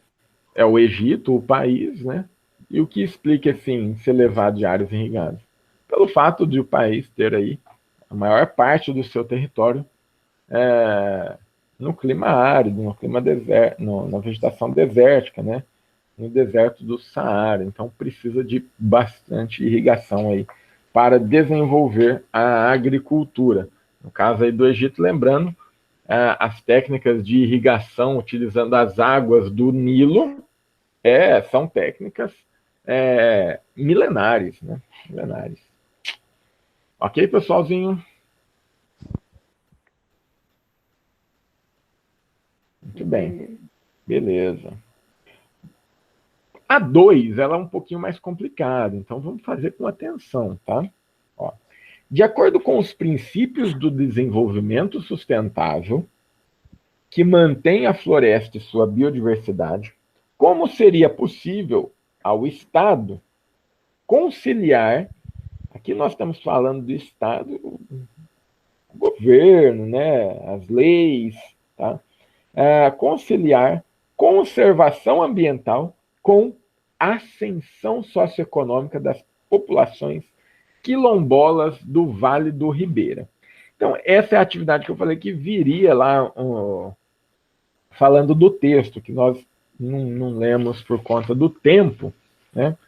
é o Egito, o país, né? E o que explica esse índice elevado de áreas irrigadas? Pelo fato de o país ter aí a maior parte do seu território no clima árido, no clima deserto, na vegetação desértica, né? No deserto do Saara. Então precisa de bastante irrigação aí para desenvolver a agricultura. No caso aí do Egito, lembrando, as técnicas de irrigação utilizando as águas do Nilo são técnicas milenares, né? Milenares. Ok, pessoalzinho? Muito bem. Beleza. A 2, ela é um pouquinho mais complicada, então vamos fazer com atenção, tá? Ó. De acordo com os princípios do desenvolvimento sustentável, que mantém a floresta e sua biodiversidade, como seria possível ao Estado conciliar, aqui nós estamos falando do Estado, o governo, né, as leis, tá? Conciliar conservação ambiental com ascensão socioeconômica das populações quilombolas do Vale do Ribeira. Então, essa é a atividade que eu falei que viria lá falando do texto, que nós não lemos por conta do tempo, né?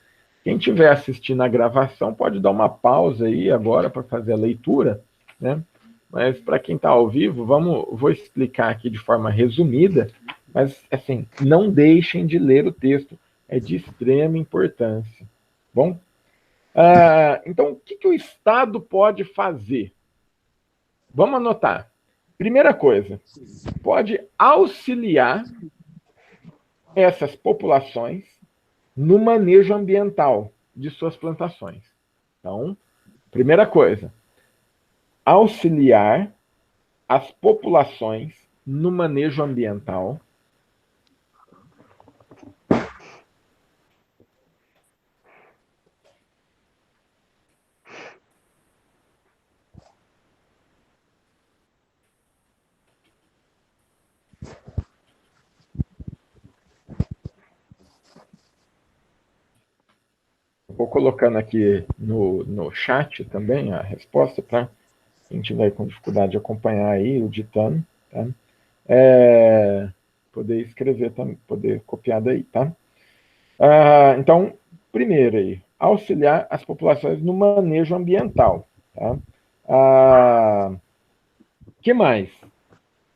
Quem estiver assistindo a gravação pode dar uma pausa aí agora para fazer a leitura, né? Mas para quem está ao vivo, vou explicar aqui de forma resumida, mas assim, não deixem de ler o texto, é de extrema importância. Bom? Então, o que o Estado pode fazer? Vamos anotar. Primeira coisa, pode auxiliar essas populações no manejo ambiental de suas plantações. Então, primeira coisa, auxiliar as populações no manejo ambiental. Vou colocando aqui no chat também a resposta para quem tiver com dificuldade de acompanhar aí o ditando, tá? Poder escrever, poder copiar daí, tá? Então, primeiro aí, auxiliar as populações no manejo ambiental, tá? Que mais?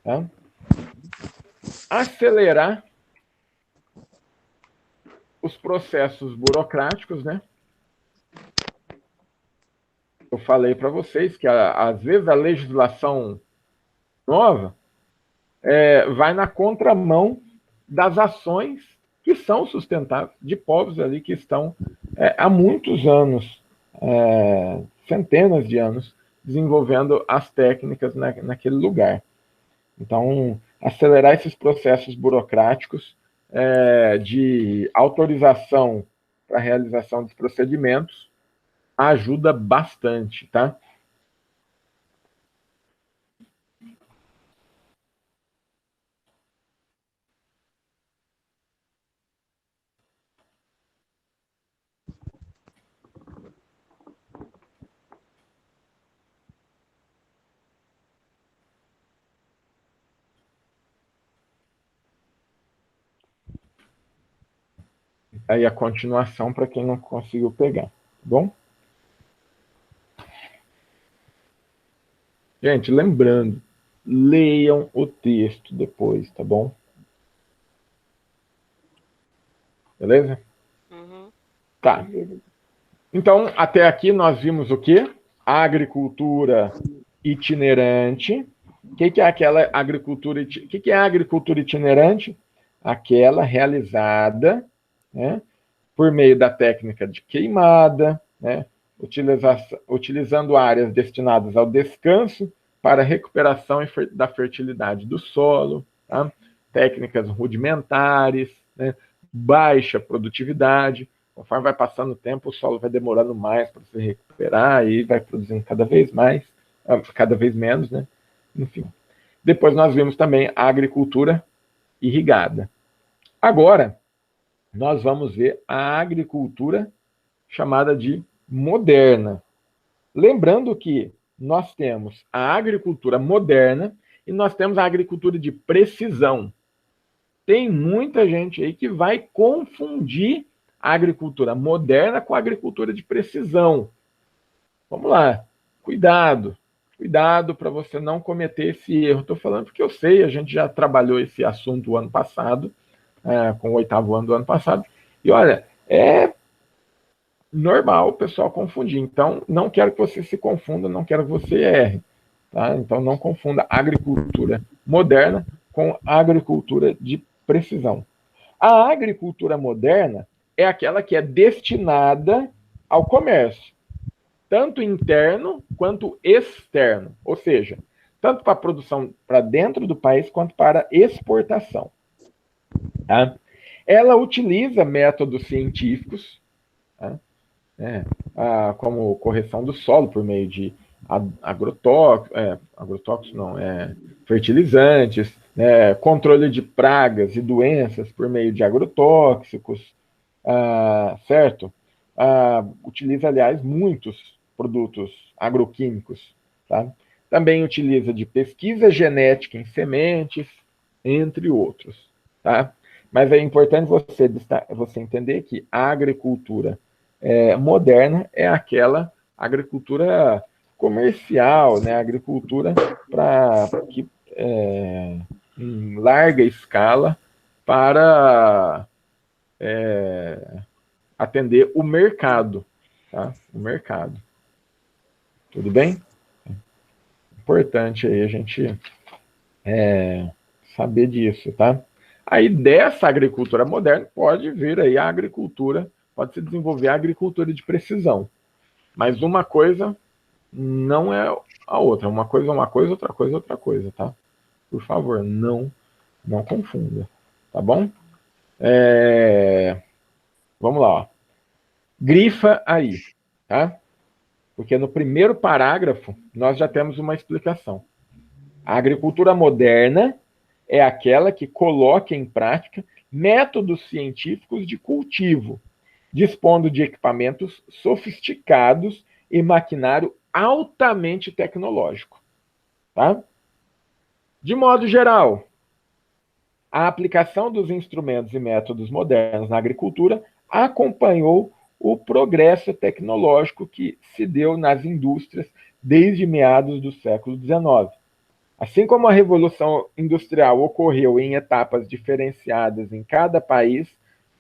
Tá? Acelerar os processos burocráticos, né? Eu falei para vocês que, às vezes, a legislação nova vai na contramão das ações que são sustentáveis de povos ali que estão há muitos anos, centenas de anos, desenvolvendo as técnicas naquele lugar. Então, acelerar esses processos burocráticos de autorização para a realização dos procedimentos ajuda bastante, tá? Aí a continuação para quem não conseguiu pegar, tá bom? Gente, lembrando, leiam o texto depois, tá bom? Beleza? Uhum. Tá. Então, até aqui nós vimos o quê? A agricultura itinerante. O que é aquela agricultura? O que é a agricultura itinerante? Aquela realizada, né, por meio da técnica de queimada, né, utilizando áreas destinadas ao descanso para recuperação da fertilidade do solo, tá? Técnicas rudimentares, né, baixa produtividade. Conforme vai passando o tempo, o solo vai demorando mais para se recuperar e vai produzindo cada vez mais, cada vez menos, né? Enfim. Depois nós vimos também a agricultura irrigada. Agora, nós vamos ver a agricultura chamada de moderna. Lembrando que nós temos a agricultura moderna e nós temos a agricultura de precisão. Tem muita gente aí que vai confundir a agricultura moderna com a agricultura de precisão. Vamos lá, cuidado. Cuidado para você não cometer esse erro. Estou falando porque eu sei, a gente já trabalhou esse assunto o ano passado, com o 8º ano do ano passado, e olha, é normal o pessoal confundir. Então, não quero que você se confunda, não quero que você erre. Tá? Então, não confunda agricultura moderna com agricultura de precisão. A agricultura moderna é aquela que é destinada ao comércio, tanto interno quanto externo, ou seja, tanto para a produção para dentro do país quanto para exportação. Tá? Ela utiliza métodos científicos, tá? Como correção do solo por meio de agrotóxicos não, fertilizantes, controle de pragas e doenças por meio de agrotóxicos, certo? Utiliza, aliás, muitos produtos agroquímicos, tá? Também utiliza de pesquisa genética em sementes, entre outros, tá? Mas é importante você entender que a agricultura moderna é aquela agricultura comercial, né? Agricultura em larga escala para atender o mercado, tá? O mercado. Tudo bem? Importante aí a gente saber disso, tá? Aí dessa agricultura moderna pode vir aí a agricultura, pode se desenvolver a agricultura de precisão. Mas uma coisa não é a outra. Uma coisa é uma coisa, outra coisa, tá? Por favor, não confunda, tá bom? Vamos lá, ó. Grifa aí, tá? Porque no primeiro parágrafo nós já temos uma explicação. A agricultura moderna é aquela que coloca em prática métodos científicos de cultivo, dispondo de equipamentos sofisticados e maquinário altamente tecnológico. Tá? De modo geral, a aplicação dos instrumentos e métodos modernos na agricultura acompanhou o progresso tecnológico que se deu nas indústrias desde meados do século XIX. Assim como a Revolução Industrial ocorreu em etapas diferenciadas em cada país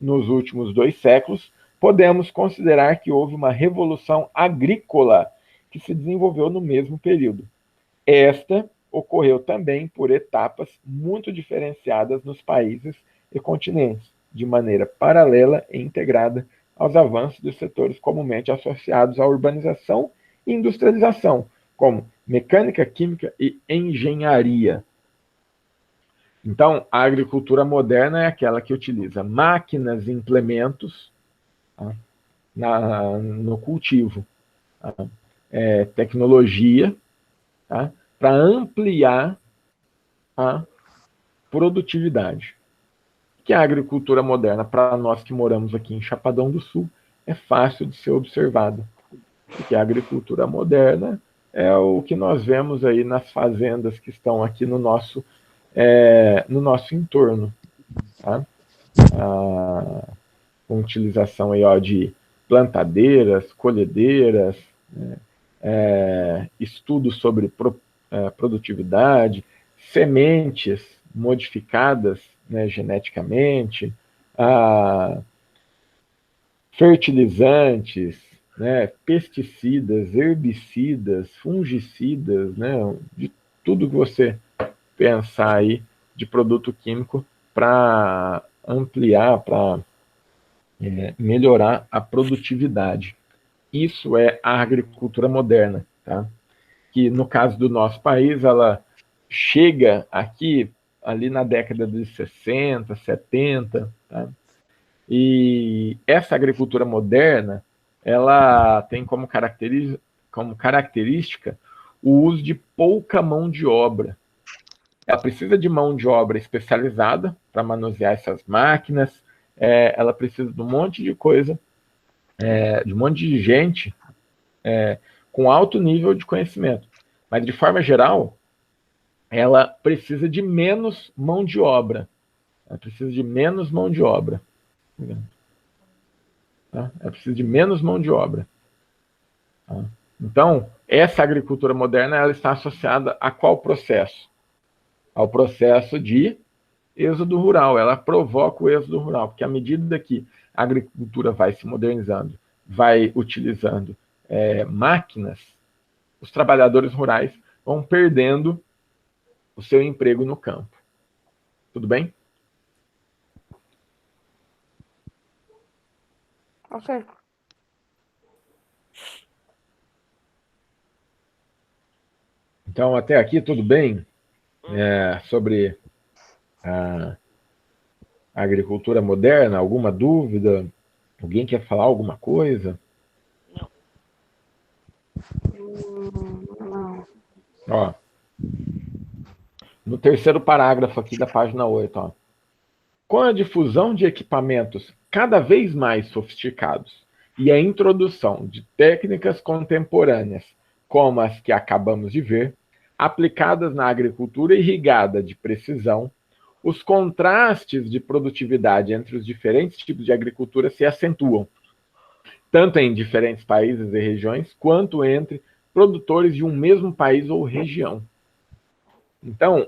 nos últimos 2 séculos, podemos considerar que houve uma revolução agrícola que se desenvolveu no mesmo período. Esta ocorreu também por etapas muito diferenciadas nos países e continentes, de maneira paralela e integrada aos avanços dos setores comumente associados à urbanização e industrialização, como mecânica, química e engenharia. Então, a agricultura moderna é aquela que utiliza máquinas e implementos, tá, no cultivo, tá, tecnologia, tá, para ampliar a produtividade. Que a agricultura moderna, para nós que moramos aqui em Chapadão do Sul, é fácil de ser observada. Porque a agricultura moderna é o que nós vemos aí nas fazendas que estão aqui no nosso entorno. Tá? Com utilização aí, ó, de plantadeiras, colhedeiras, estudos sobre produtividade, sementes modificadas, né, geneticamente, fertilizantes, né, pesticidas, herbicidas, fungicidas, né, de tudo que você pensar aí de produto químico para ampliar, para melhorar a produtividade. Isso é a agricultura moderna, tá? Que no caso do nosso país, ela chega aqui ali na década de 60, 70, tá? E essa agricultura moderna, ela tem como característica o uso de pouca mão de obra. Ela precisa de mão de obra especializada para manusear essas máquinas, ela precisa de um monte de coisa, de um monte de gente com alto nível de conhecimento. Mas, de forma geral, ela precisa de menos mão de obra. Ela precisa de menos mão de obra. Tá? Ela precisa de menos mão de obra. Tá? Então, essa agricultura moderna, ela está associada a qual processo? Ao processo de êxodo rural. Ela provoca o êxodo rural, porque à medida que a agricultura vai se modernizando, vai utilizando máquinas, os trabalhadores rurais vão perdendo o seu emprego no campo. Tudo bem? Ok. Então, até aqui, tudo bem? Sobre a agricultura moderna, alguma dúvida? Alguém quer falar alguma coisa? Não. Ó, no terceiro parágrafo aqui da página 8, ó. Com a difusão de equipamentos cada vez mais sofisticados e a introdução de técnicas contemporâneas, como as que acabamos de ver, aplicadas na agricultura irrigada de precisão, os contrastes de produtividade entre os diferentes tipos de agricultura se acentuam, tanto em diferentes países e regiões, quanto entre produtores de um mesmo país ou região. Então,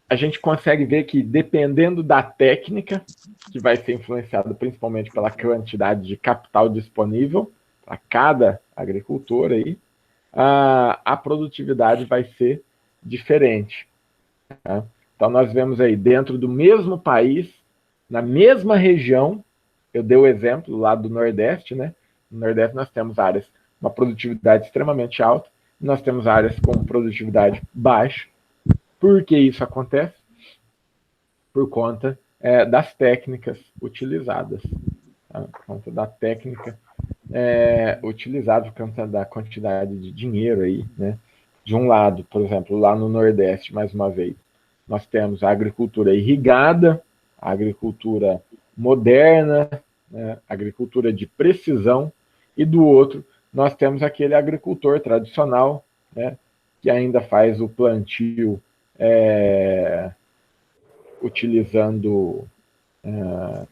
a gente consegue ver que, dependendo da técnica, que vai ser influenciada principalmente pela quantidade de capital disponível para cada agricultor, aí, a produtividade vai ser diferente. Tá? Então, nós vemos aí, dentro do mesmo país, na mesma região, eu dei o exemplo lá do Nordeste, né? No Nordeste nós temos áreas com uma produtividade extremamente alta, e nós temos áreas com produtividade baixa. Por que isso acontece? Por conta das técnicas utilizadas. Tá? Por conta da técnica utilizada, por conta da quantidade de dinheiro aí, né? De um lado, por exemplo, lá no Nordeste, mais uma vez, nós temos a agricultura irrigada, a agricultura moderna, né? A agricultura de precisão, e do outro, nós temos aquele agricultor tradicional, né? Que ainda faz o plantio utilizando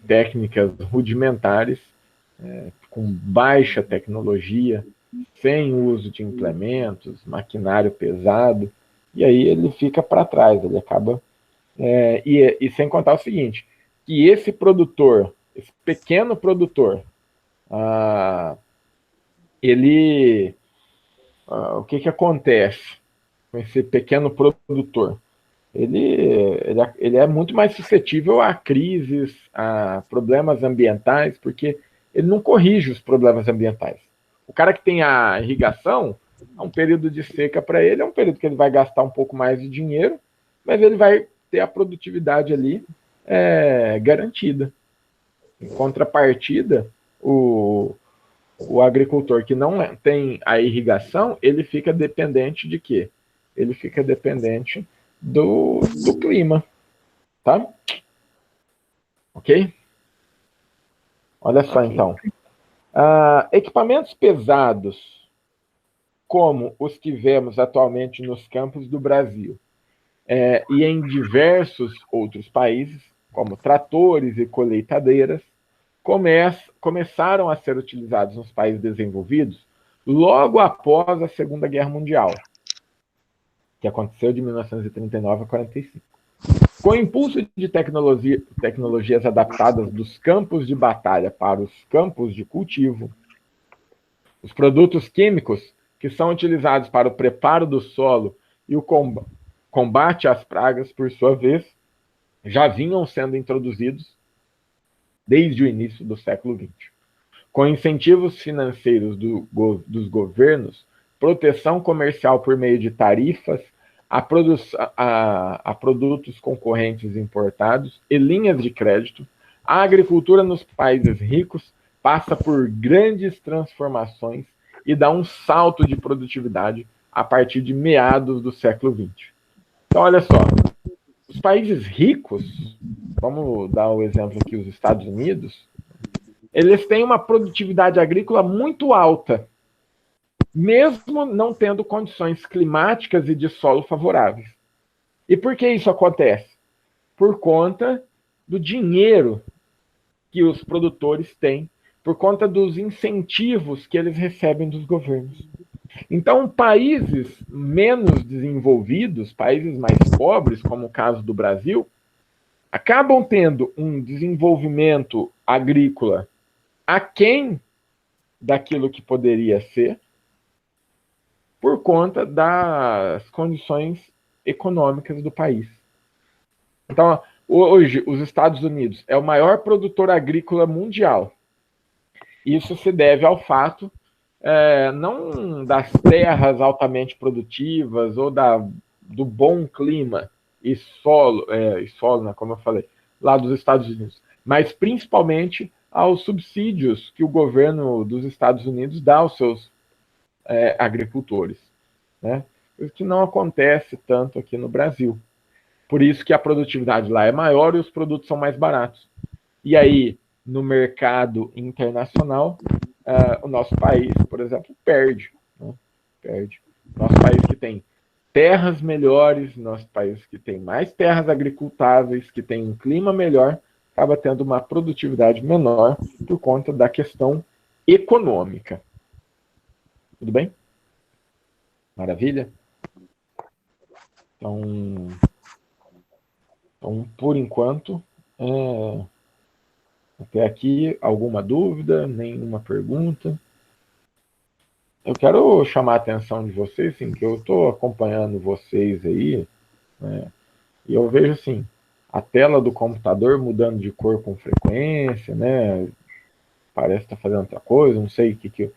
técnicas rudimentares, com baixa tecnologia, sem uso de implementos, maquinário pesado, e aí ele fica para trás, ele acaba... e sem contar o seguinte, que esse produtor, esse pequeno produtor, o que acontece com esse pequeno produtor? Ele é muito mais suscetível a crises, a problemas ambientais, porque ele não corrige os problemas ambientais. O cara que tem a irrigação, um período de seca para ele é um período que ele vai gastar um pouco mais de dinheiro, mas ele vai ter a produtividade ali garantida. Em contrapartida, o agricultor que não tem a irrigação, ele fica dependente de quê? Ele fica dependente do clima, tá? Ok? Olha só, então. Equipamentos pesados, como os que vemos atualmente nos campos do Brasil e em diversos outros países, como tratores e colheitadeiras, começaram a ser utilizados nos países desenvolvidos logo após a Segunda Guerra Mundial, que aconteceu de 1939 a 1945. Com o impulso de tecnologias adaptadas dos campos de batalha para os campos de cultivo, os produtos químicos que são utilizados para o preparo do solo e o combate às pragas, por sua vez, já vinham sendo introduzidos desde o início do século XX. Com incentivos financeiros dos governos, proteção comercial por meio de tarifas a produtos concorrentes importados e linhas de crédito, a agricultura nos países ricos passa por grandes transformações e dá um salto de produtividade a partir de meados do século XX. Então, olha só, os países ricos, vamos dar o exemplo aqui, os Estados Unidos, eles têm uma produtividade agrícola muito alta, mesmo não tendo condições climáticas e de solo favoráveis. E por que isso acontece? Por conta do dinheiro que os produtores têm, por conta dos incentivos que eles recebem dos governos. Então, países menos desenvolvidos, países mais pobres, como o caso do Brasil, acabam tendo um desenvolvimento agrícola aquém daquilo que poderia ser, por conta das condições econômicas do país. Então, hoje, os Estados Unidos é o maior produtor agrícola mundial. Isso se deve ao fato, não das terras altamente produtivas ou do bom clima e solo, né, como eu falei, lá dos Estados Unidos, mas principalmente aos subsídios que o governo dos Estados Unidos dá aos seus agricultores, né? O que não acontece tanto aqui no Brasil. Por isso que a produtividade lá é maior e os produtos são mais baratos. E aí, no mercado internacional, o nosso país, por exemplo, perde. Né? Perde. Nosso país que tem terras melhores, nosso país que tem mais terras agricultáveis, que tem um clima melhor, acaba tendo uma produtividade menor por conta da questão econômica. Tudo bem? Maravilha? Então por enquanto, até aqui, alguma dúvida, nenhuma pergunta? Eu quero chamar a atenção de vocês, sim, que eu estou acompanhando vocês aí, né, e eu vejo, assim, a tela do computador mudando de cor com frequência, né? Parece que está fazendo outra coisa, não sei o que.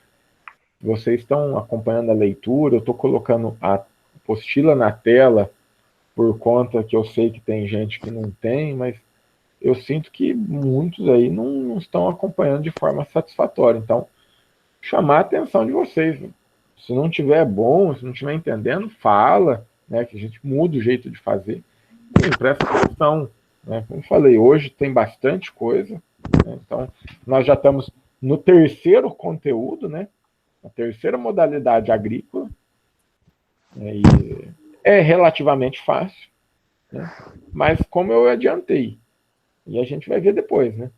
Vocês estão acompanhando a leitura, eu estou colocando a apostila na tela por conta que eu sei que tem gente que não tem, mas eu sinto que muitos aí não estão acompanhando de forma satisfatória. Então, chamar a atenção de vocês. Se não tiver bom, se não estiver entendendo, fala, né, que a gente muda o jeito de fazer. Sim, presta atenção. Né? Como eu falei, hoje tem bastante coisa. Né? Então, nós já estamos no terceiro conteúdo, né? A terceira modalidade agrícola. Né? E é relativamente fácil. Né? Mas como eu adiantei, e a gente vai ver depois, né?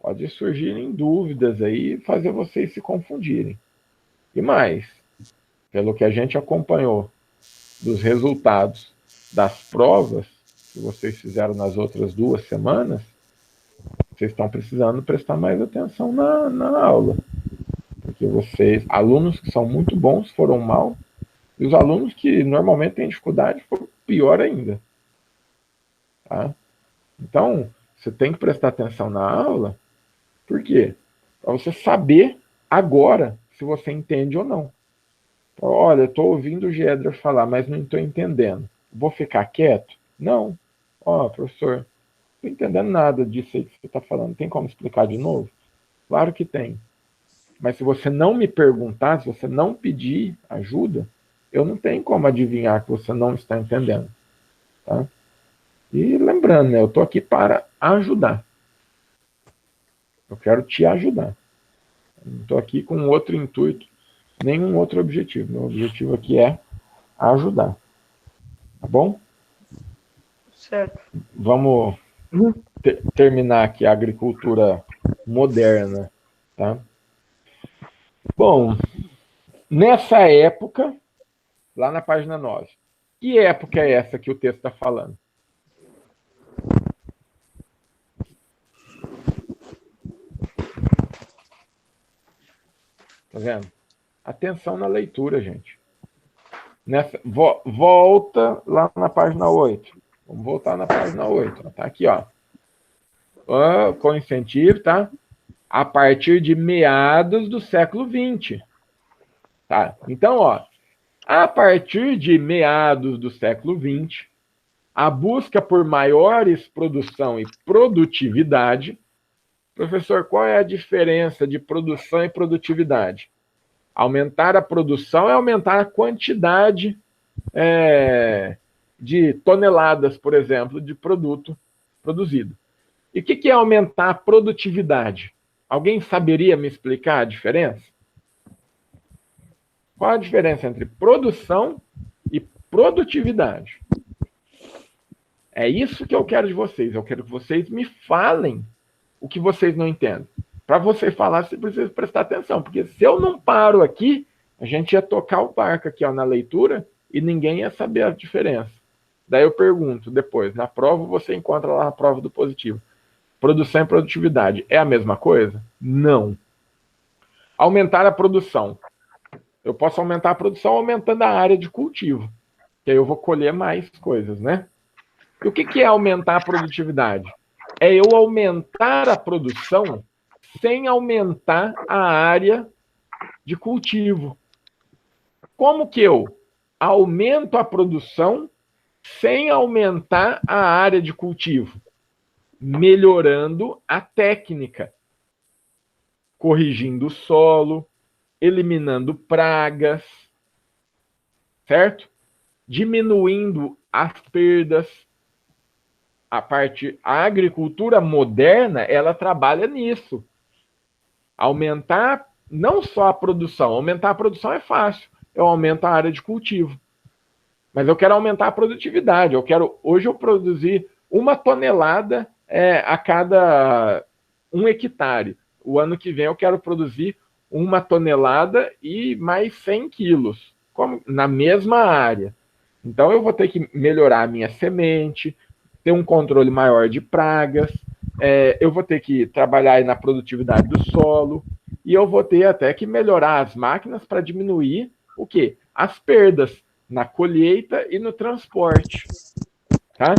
Pode surgirem dúvidas aí e fazer vocês se confundirem. E mais, pelo que a gente acompanhou dos resultados das provas que vocês fizeram nas outras 2 semanas, vocês estão precisando prestar mais atenção na aula. Porque vocês, alunos que são muito bons, foram mal, e os alunos que normalmente têm dificuldade foram pior ainda. Tá? Então, você tem que prestar atenção na aula. Por quê? Para você saber agora se você entende ou não. Então, olha, eu estou ouvindo o Gedra falar, mas não estou entendendo. Vou ficar quieto? Não. Ó, professor, não estou entendendo nada disso aí que você está falando. Tem como explicar de novo? Claro que tem. Mas se você não me perguntar, se você não pedir ajuda, eu não tenho como adivinhar que você não está entendendo. Tá? E lembrando, né, eu estou aqui para ajudar. Eu quero te ajudar. Eu não estou aqui com outro intuito, nenhum outro objetivo. Meu objetivo aqui é ajudar. Tá bom? Certo. Vamos terminar aqui a agricultura moderna. Tá? Bom, nessa época, lá na página 9, que época é essa que o texto está falando? Tá vendo? Atenção na leitura, gente. Volta lá na página 8. Vamos voltar na página 8. Tá aqui, ó. Com incentivo, tá? A partir de meados do século XX. Tá? Então, ó, a partir de meados do século XX, a busca por maiores produção e produtividade. Professor, qual é a diferença de produção e produtividade? Aumentar a produção é aumentar a quantidade de toneladas, por exemplo, de produto produzido. E o que é aumentar a produtividade? Alguém saberia me explicar a diferença? Qual a diferença entre produção e produtividade? É isso que eu quero de vocês. Eu quero que vocês me falem o que vocês não entendem. Para você falar, você precisa prestar atenção, porque se eu não paro aqui, a gente ia tocar o barco aqui, ó, na leitura e ninguém ia saber a diferença. Daí eu pergunto depois, na prova você encontra lá a prova do positivo. Produção e produtividade é a mesma coisa? Não. Aumentar a produção. Eu posso aumentar a produção aumentando a área de cultivo, que aí eu vou colher mais coisas, né? E o que é aumentar a produtividade? É eu aumentar a produção sem aumentar a área de cultivo. Como que eu aumento a produção sem aumentar a área de cultivo? Melhorando a técnica, corrigindo o solo, eliminando pragas, certo? Diminuindo as perdas. A agricultura moderna, ela trabalha nisso. Aumentar não só a produção. Aumentar a produção é fácil. Eu aumento a área de cultivo. Mas eu quero aumentar a produtividade. Hoje eu produzi 1 tonelada a cada 1 hectare. O ano que vem eu quero produzir 1 tonelada e mais 100 quilos, na mesma área. Então eu vou ter que melhorar a minha semente, ter um controle maior de pragas, eu vou ter que trabalhar aí na produtividade do solo, e eu vou ter até que melhorar as máquinas para diminuir o quê? As perdas na colheita e no transporte. Tá?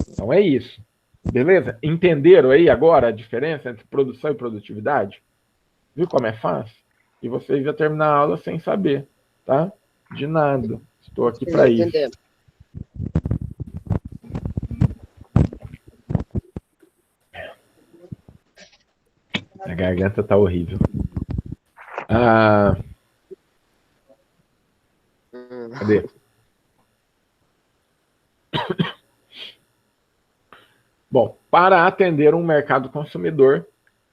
Então é isso. Beleza? Entenderam aí agora a diferença entre produção e produtividade? Viu como é fácil? E vocês já terminaram a aula sem saber, tá? De nada. Estou aqui para isso. Entendemos. A garganta tá horrível. Ah, cadê? Bom, para atender um mercado consumidor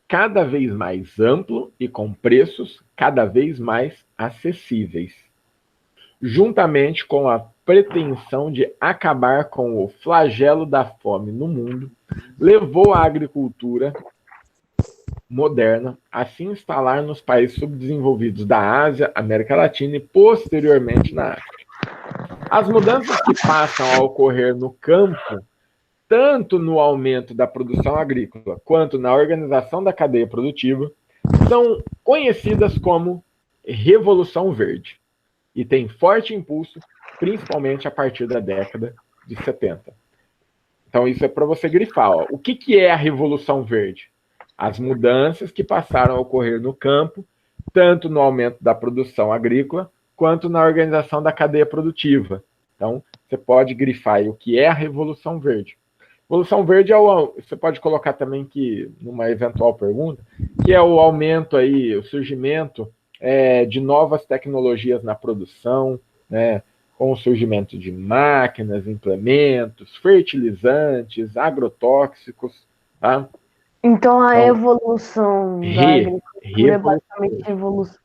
cada vez mais amplo e com preços cada vez mais acessíveis, juntamente com a pretensão de acabar com o flagelo da fome no mundo, levou a agricultura moderna a se instalar nos países subdesenvolvidos da Ásia, América Latina e posteriormente na África. As mudanças que passam a ocorrer no campo, tanto no aumento da produção agrícola quanto na organização da cadeia produtiva, são conhecidas como Revolução Verde e têm forte impulso, principalmente a partir da década de 70. Então, isso é para você grifar. Ó. O que é a Revolução Verde? As mudanças que passaram a ocorrer no campo, tanto no aumento da produção agrícola, quanto na organização da cadeia produtiva. Então, você pode grifar aí o que é a Revolução Verde. Revolução Verde é você pode colocar também que, numa eventual pergunta, que é o aumento aí, o surgimento de novas tecnologias na produção, né, com o surgimento de máquinas, implementos, fertilizantes, agrotóxicos, tá? Então a evolução da agricultura é basicamente a evolução.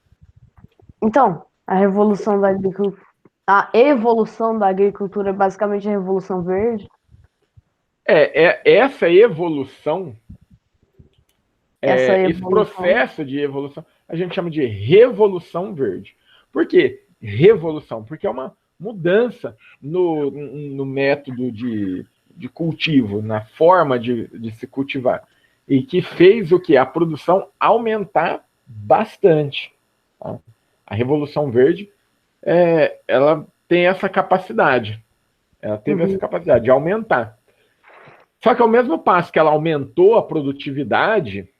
Então, a evolução da agricultura é basicamente a Revolução Verde. Essa evolução, Esse processo de evolução, a gente chama de Revolução Verde. Por quê? Revolução, porque é uma mudança no método de cultivo, na forma de se cultivar, e que fez o que? A produção aumentar bastante. Tá? A Revolução Verde, ela tem essa capacidade, ela teve essa capacidade de aumentar. Só que ao mesmo passo que ela aumentou a produtividade,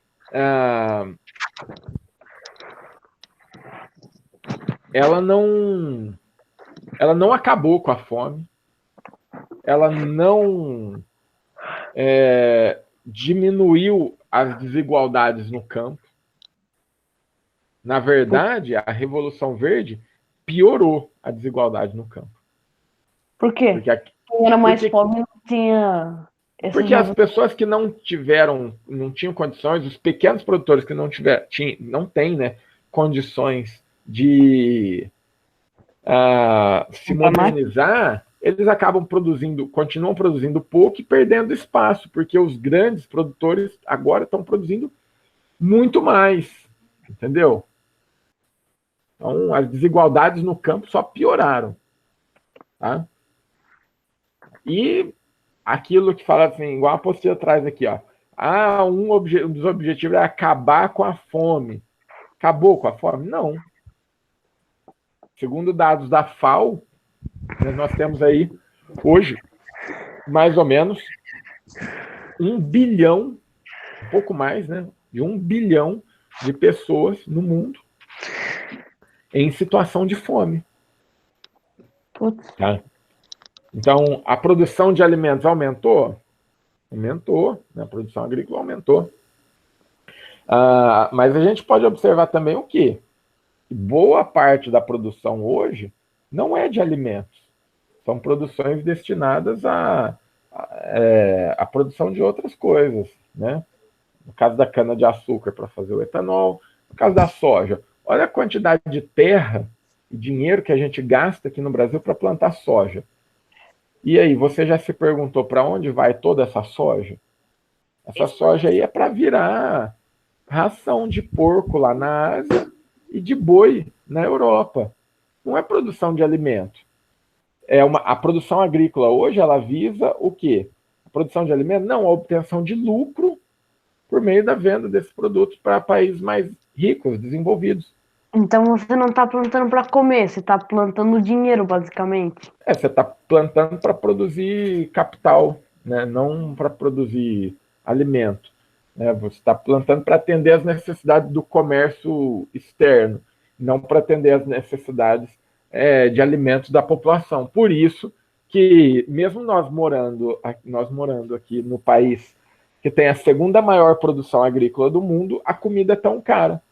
ela não acabou com a fome, ela não diminuiu as desigualdades no campo. Na verdade, a Revolução Verde piorou a desigualdade no campo. Por quê? Porque quem era mais pobre não tinha... Porque as pessoas que não tinham condições, os pequenos produtores que não têm, né, condições de se modernizar, eles continuam produzindo pouco e perdendo espaço, porque os grandes produtores agora estão produzindo muito mais, entendeu? Então, as desigualdades no campo só pioraram. Tá? E aquilo que fala assim, igual a apostila traz aqui, ó. Um dos objetivos é acabar com a fome. Acabou com a fome? Não. Segundo dados da FAO, nós temos aí, hoje, mais ou menos, 1 bilhão, um pouco mais, né? De 1 bilhão de pessoas no mundo em situação de fome. Tá? Então, a produção de alimentos aumentou? Aumentou, né? A produção agrícola aumentou. Mas a gente pode observar também o quê? Boa parte da produção hoje não é de alimentos. São produções destinadas à produção de outras coisas, né? No caso da cana-de-açúcar, para fazer o etanol. No caso da soja, olha a quantidade de terra e dinheiro que a gente gasta aqui no Brasil para plantar soja. E aí, você já se perguntou para onde vai toda essa soja? Essa soja aí é para virar ração de porco lá na Ásia e de boi na Europa. Não é produção de alimento. A produção agrícola hoje, ela visa o quê? A produção de alimento? Não, a obtenção de lucro por meio da venda desses produtos para países mais ricos, desenvolvidos. Então você não está plantando para comer, você está plantando dinheiro, basicamente. Você está plantando para produzir capital, né? Não para produzir alimento. Né? Você está plantando para atender as necessidades do comércio externo, não para atender as necessidades de alimentos da população. Por isso que, mesmo nós morando aqui no país que tem a segunda maior produção agrícola do mundo, a comida é tão cara.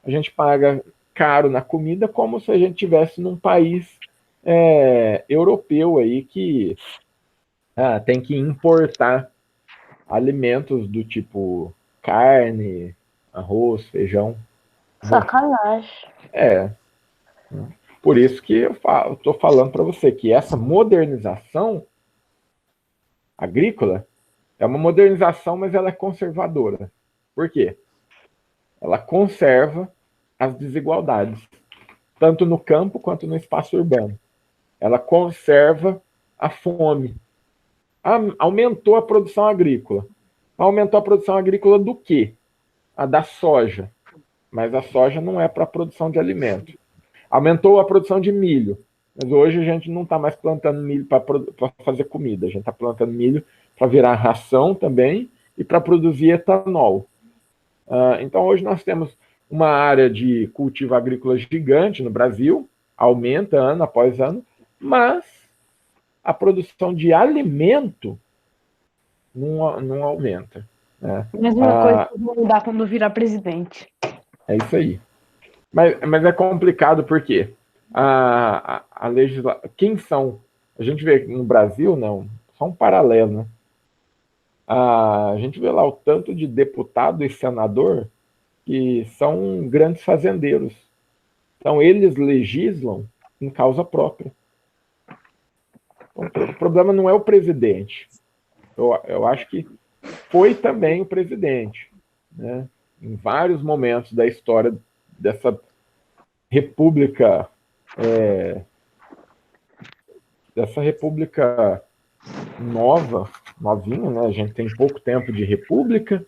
A gente paga caro na comida como se a gente estivesse num país europeu aí que tem que importar alimentos do tipo carne, arroz, feijão. Sacanagem. Por isso que eu estou falando para você que essa modernização agrícola é uma modernização, mas ela é conservadora. Por quê? Ela conserva as desigualdades, tanto no campo quanto no espaço urbano. Ela conserva a fome. Aumentou a produção agrícola. Aumentou a produção agrícola do quê? A da soja. Mas a soja não é para a produção de alimento. Aumentou a produção de milho. Mas hoje a gente não está mais plantando milho para fazer comida. A gente está plantando milho para virar ração também e para produzir etanol. Então hoje nós temos uma área de cultivo agrícola gigante no Brasil, aumenta ano após ano, mas a produção de alimento não aumenta. Né? Mesma coisa que vai mudar quando virar presidente. É isso aí. Mas é complicado porque a legislação. Quem são? A gente vê no Brasil, não, só um paralelo, né? A gente vê lá o tanto de deputado e senador que são grandes fazendeiros. Então, eles legislam em causa própria. Então, o problema não é o presidente. Eu acho que foi também o presidente, né? Em vários momentos da história dessa república, novinha, né? A gente tem pouco tempo de república,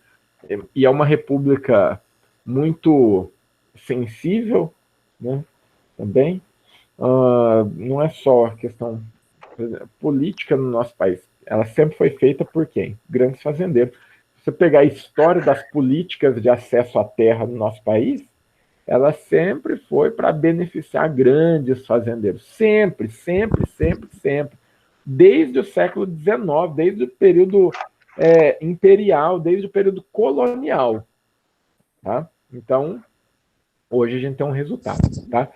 e é uma república muito sensível, né? Também. Não é só questão política no nosso país. Ela sempre foi feita por quem? Grandes fazendeiros. Se você pegar a história das políticas de acesso à terra no nosso país, ela sempre foi para beneficiar grandes fazendeiros. Sempre, sempre, sempre, sempre. Desde o século XIX, desde o período imperial, desde o período colonial. Tá? Então, hoje a gente tem um resultado. Tá?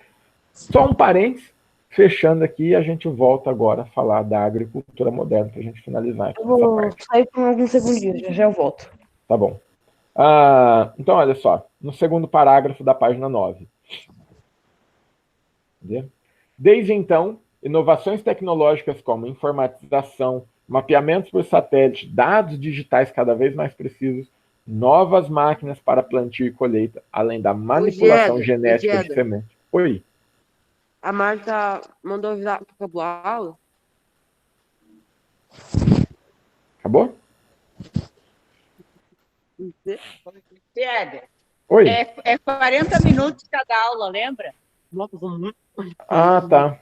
Só um parênteses, fechando aqui, a gente volta agora a falar da agricultura moderna, para a gente finalizar aqui. Eu vou sair por alguns segundinhos, já eu volto. Tá bom. Então, olha só, no segundo parágrafo da página 9. Desde então, inovações tecnológicas como informatização, mapeamentos por satélite, dados digitais cada vez mais precisos, novas máquinas para plantio e colheita, além da manipulação genética de semente. Oi. A Marta mandou avisar que acabou a aula. Acabou? Oi. É 40 minutos cada aula, lembra? Tá.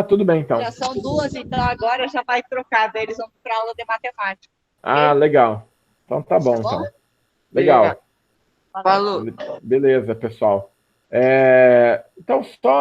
Tudo bem, então. Já são 2, então agora já vai trocar, daí eles vão para aula de matemática. Legal. Então tá bom, então. Legal. Falou. Beleza, pessoal. Então, só